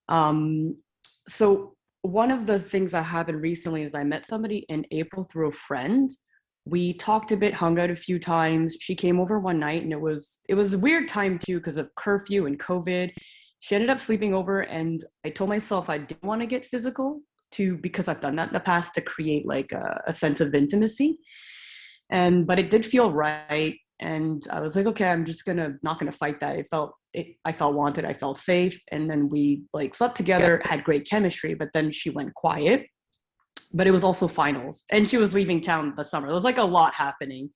So one of the things that happened recently is I met somebody in April through a friend. We talked a bit, hung out a few times. She came over one night, and it was a weird time too because of curfew and COVID. She ended up sleeping over, and I told myself I didn't want to get physical because I've done that in the past to create like a sense of intimacy. But it did feel right. And I was like, okay, I'm just not gonna fight that. I felt wanted, I felt safe. And then we like slept together, had great chemistry, but then she went quiet. But it was also finals and she was leaving town the summer. There was like a lot happening.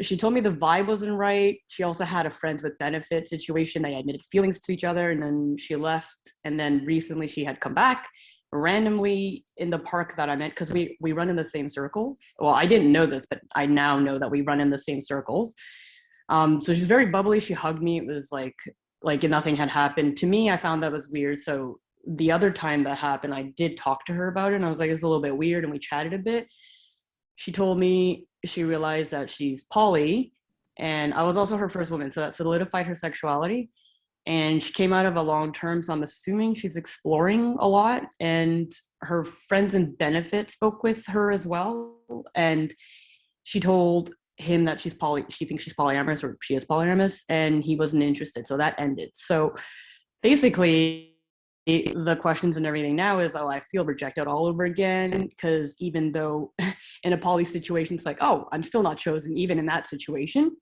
She told me the vibe wasn't right. She also had a friends with benefit situation. They admitted feelings to each other, and then she left. And then recently she had come back randomly in the park that I'm at, because we run in the same circles. Well, I didn't know this, but I now know that we run in the same circles. So she's very bubbly. She hugged me. It was like nothing had happened. To me, I found that was weird. So the other time that happened, I did talk to her about it, and I was like, it's a little bit weird, and we chatted a bit. She told me she realized that she's poly, and I was also her first woman, so that solidified her sexuality. And she came out of a long term, so I'm assuming she's exploring a lot. And her friends and benefit spoke with her as well, and she told him that she thinks she's polyamorous, or she is polyamorous, and he wasn't interested, so that ended. So basically the questions and everything now is, I feel rejected all over again, because even though in a poly situation it's like, I'm still not chosen even in that situation.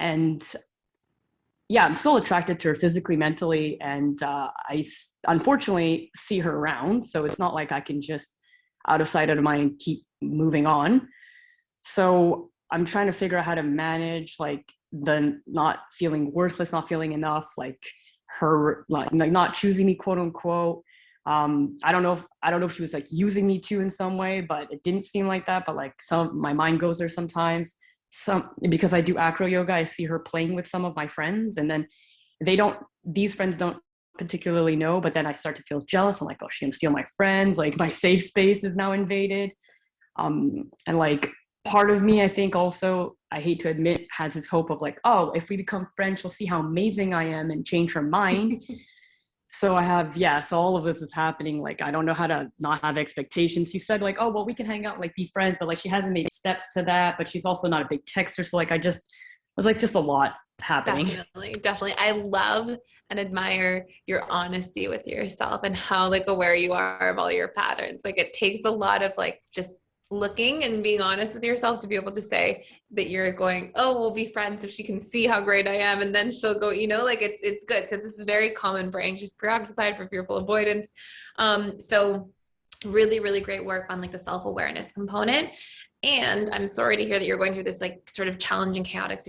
And yeah, I'm still attracted to her physically, mentally, and I unfortunately see her around. So it's not like I can just out of sight, out of mind, keep moving on. So I'm trying to figure out how to manage like the not feeling worthless, not feeling enough, like her like not choosing me, quote unquote. I don't know if she was like using me too in some way, but it didn't seem like that. But like my mind goes there sometimes. Because I do acro yoga, I see her playing with some of my friends, and then these friends don't particularly know, but then I start to feel jealous. I'm like, oh, she's gonna steal my friends. Like my safe space is now invaded. And like part of me, I think also, I hate to admit, has this hope of like, oh, if we become friends, she'll see how amazing I am and change her mind. So so all of this is happening. Like, I don't know how to not have expectations. She said like, oh, well, we can hang out and like be friends, but like she hasn't made steps to that, but she's also not a big texter. So like, was like just a lot happening. Definitely. I love and admire your honesty with yourself and how like aware you are of all your patterns. Like it takes a lot of like just looking and being honest with yourself to be able to say that you're going, oh, we'll be friends if she can see how great I am. And then she'll go, like it's good because this is very common for anxious, preoccupied, for fearful avoidance. So really, really great work on like the self-awareness component. And I'm sorry to hear that you're going through this like sort of challenging, chaotic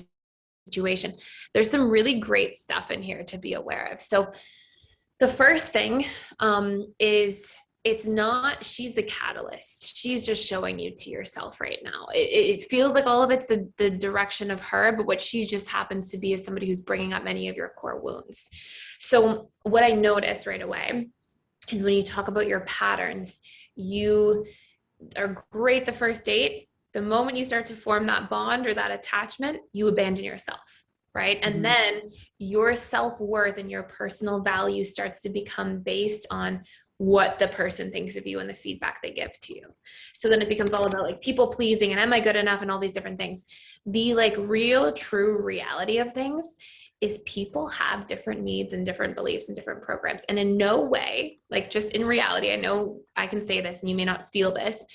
situation. There's some really great stuff in here to be aware of. So the first thing is it's not she's the catalyst. She's just showing you to yourself right now. It feels like all of it's the direction of her, but what she just happens to be is somebody who's bringing up many of your core wounds. So what I noticed right away is when you talk about your patterns, you are great the first date. The moment you start to form that bond or that attachment, you abandon yourself, right? And then your self-worth and your personal value starts to become based on what the person thinks of you and the feedback they give to you. So then it becomes all about like people pleasing and am I good enough and all these different things. The like real true reality of things is people have different needs and different beliefs and different programs. And in no way, like just in reality, I know I can say this and you may not feel this,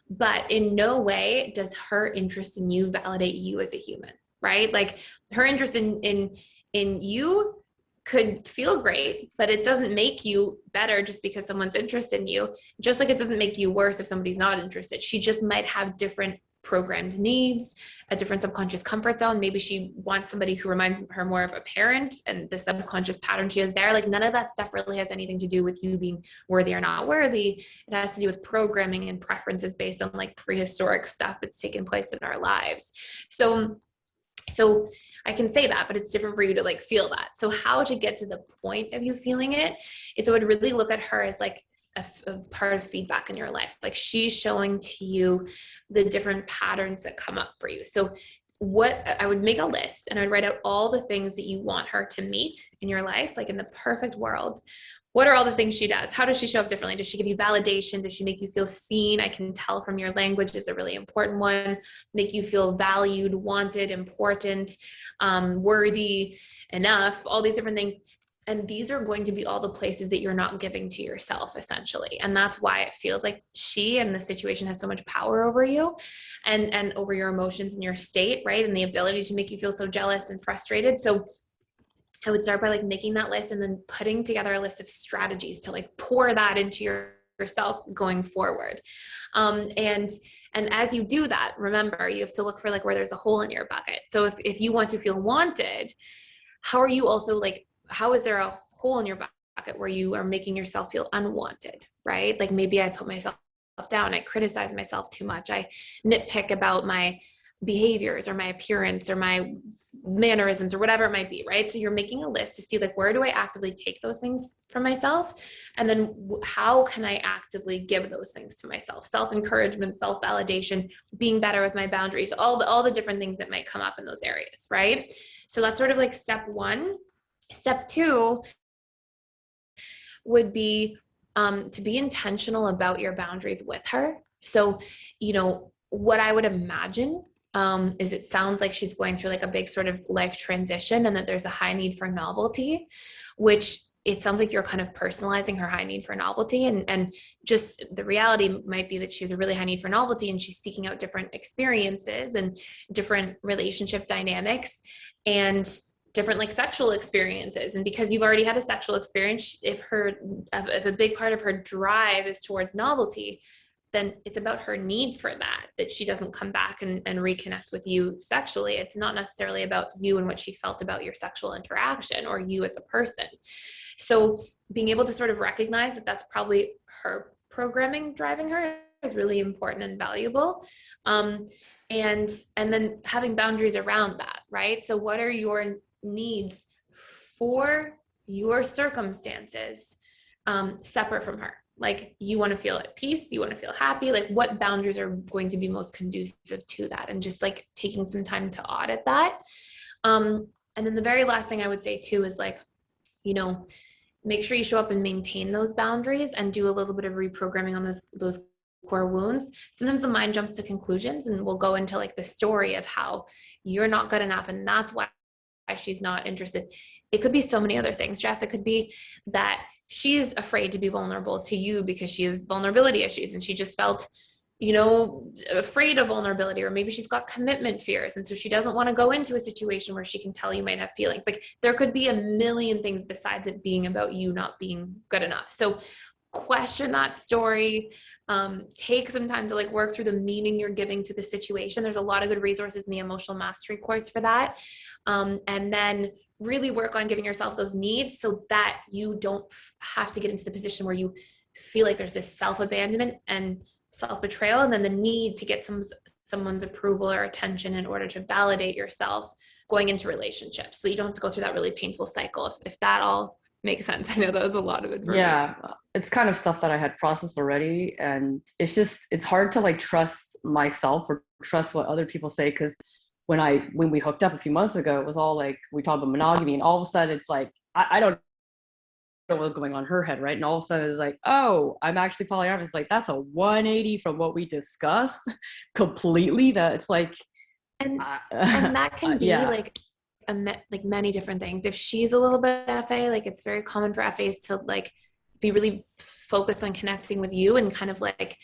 but in no way does her interest in you validate you as a human, right? Like her interest in you could feel great, but it doesn't make you better just because someone's interested in you. Just like it doesn't make you worse if somebody's not interested. She just might have different programmed needs, a different subconscious comfort zone. Maybe she wants somebody who reminds her more of a parent and the subconscious pattern she has there. Like none of that stuff really has anything to do with you being worthy or not worthy. It has to do with programming and preferences based on like prehistoric stuff that's taken place in our lives. So I can say that, but it's different for you to like feel that. So how to get to the point of you feeling it is I would really look at her as like a part of feedback in your life. Like she's showing to you the different patterns that come up for you. So what I would make a list and I would write out all the things that you want her to meet in your life, like in the perfect world. What are all the things she does? How does she show up differently? Does she give you validation? Does she make you feel seen? I can tell from your language is a really important one. Make you feel valued, wanted, important, worthy, enough, all these different things. And these are going to be all the places that you're not giving to yourself, essentially. And that's why it feels like she and the situation has so much power over you and over your emotions and your state, right? And the ability to make you feel so jealous and frustrated. So I would start by like making that list and then putting together a list of strategies to like pour that into yourself going forward. And as you do that, remember, you have to look for like where there's a hole in your bucket. So if you want to feel wanted, how are you also like, how is there a hole in your bucket where you are making yourself feel unwanted, right? Like maybe I put myself down, I criticize myself too much, I nitpick about my behaviors or my appearance or my mannerisms or whatever it might be, right? So you're making a list to see like, where do I actively take those things from myself? And then how can I actively give those things to myself? Self-encouragement, self-validation, being better with my boundaries, all the different things that might come up in those areas, right? So that's sort of like step one. Step two would be to be intentional about your boundaries with her. So, what I would imagine is it sounds like she's going through like a big sort of life transition and that there's a high need for novelty, which it sounds like you're kind of personalizing her high need for novelty. And just the reality might be that she has a really high need for novelty and she's seeking out different experiences and different relationship dynamics and different like sexual experiences. And because you've already had a sexual experience, if a big part of her drive is towards novelty, then it's about her need for that she doesn't come back and reconnect with you sexually. It's not necessarily about you and what she felt about your sexual interaction or you as a person. So being able to sort of recognize that that's probably her programming driving her is really important and valuable. And then having boundaries around that, right? So what are your needs for your circumstances, separate from her? Like, you want to feel at peace, you want to feel happy, like what boundaries are going to be most conducive to that, and just like taking some time to audit that. And then the very last thing I would say too is like, you know, make sure you show up and maintain those boundaries and do a little bit of reprogramming on those core wounds. Sometimes the mind jumps to conclusions and we'll go into like the story of how you're not good enough and that's why she's not interested. It could be so many other things, Jess. It could be that she's afraid to be vulnerable to you because she has vulnerability issues and she just felt, you know, afraid of vulnerability, or maybe she's got commitment fears. And so she doesn't want to go into a situation where she can tell you might have feelings. Like, there could be a million things besides it being about you not being good enough. So question that story. Take some time to like work through the meaning you're giving to the situation. There's a lot of good resources in the emotional mastery course for that. And then really work on giving yourself those needs so that you don't have to get into the position where you feel like there's this self-abandonment and self-betrayal, and then the need to get someone's approval or attention in order to validate yourself going into relationships. So you don't have to go through that really painful cycle. If that all makes sense. I know that was a lot of it for me. Yeah, it's kind of stuff that I had processed already, and it's hard to like trust myself or trust what other people say, because when we hooked up a few months ago, it was all like we talked about monogamy, and all of a sudden it's like I don't know what was going on in her head, right? And all of a sudden it's like, oh, I'm actually polyamorous. It's like, that's a 180 from what we discussed completely. That it's like, and that can be like many different things. If she's a little bit FA, like it's very common for FAs to like be really focused on connecting with you and kind of like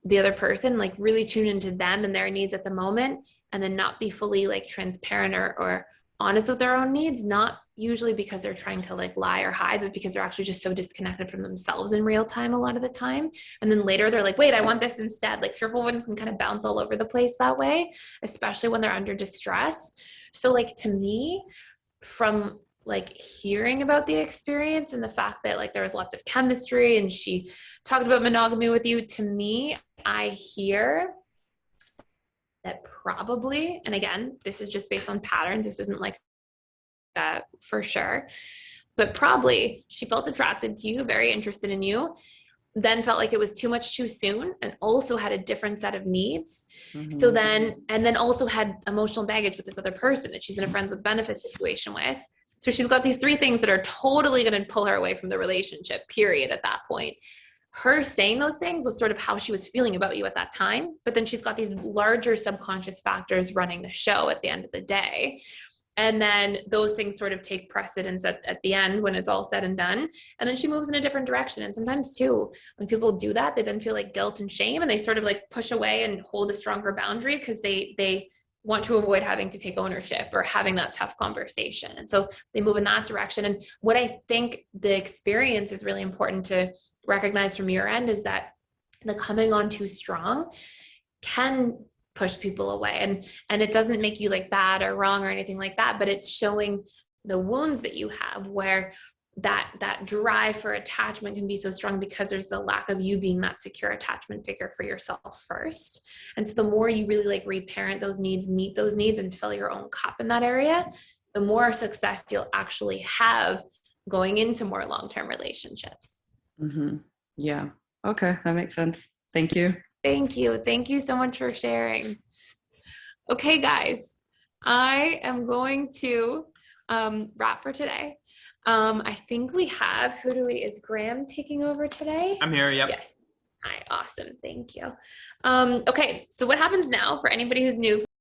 the other person, like really tune into them and their needs at the moment, and then not be fully like transparent or honest with their own needs, not usually because they're trying to like lie or hide, but because they're actually just so disconnected from themselves in real time a lot of the time. And then later they're like, wait, I want this instead. Like, fearful ones can kind of bounce all over the place that way, especially when they're under distress. So like, to me, from like hearing about the experience and the fact that like there was lots of chemistry and she talked about monogamy with you, to me, I hear that probably, and again, this is just based on patterns, this isn't like for sure, but probably she felt attracted to you, very interested in you, then felt like it was too much too soon, and also had a different set of needs. Mm-hmm. So then, and then also had emotional baggage with this other person that she's in a friends with benefits situation with. So she's got these three things that are totally going to pull her away from the relationship, period, at that point. Her saying those things was sort of how she was feeling about you at that time. But then she's got these larger subconscious factors running the show at the end of the day. And then those things sort of take precedence at the end when it's all said and done. And then she moves in a different direction. And sometimes too, when people do that, they then feel like guilt and shame, and they sort of like push away and hold a stronger boundary because they want to avoid having to take ownership or having that tough conversation. And so they move in that direction. And what I think the experience is really important to recognize from your end is that the coming on too strong can push people away. And it doesn't make you like bad or wrong or anything like that, but it's showing the wounds that you have where that drive for attachment can be so strong because there's the lack of you being that secure attachment figure for yourself first. And so the more you really like reparent those needs, meet those needs, and fill your own cup in that area, the more success you'll actually have going into more long-term relationships. Mm-hmm. Yeah. Okay. That makes sense. Thank you. Thank you. Thank you so much for sharing. Okay, guys, I am going to wrap for today. I think we have, is Graham taking over today? I'm here, yep. Yes. Hi, awesome, thank you. Okay, so what happens now for anybody who's new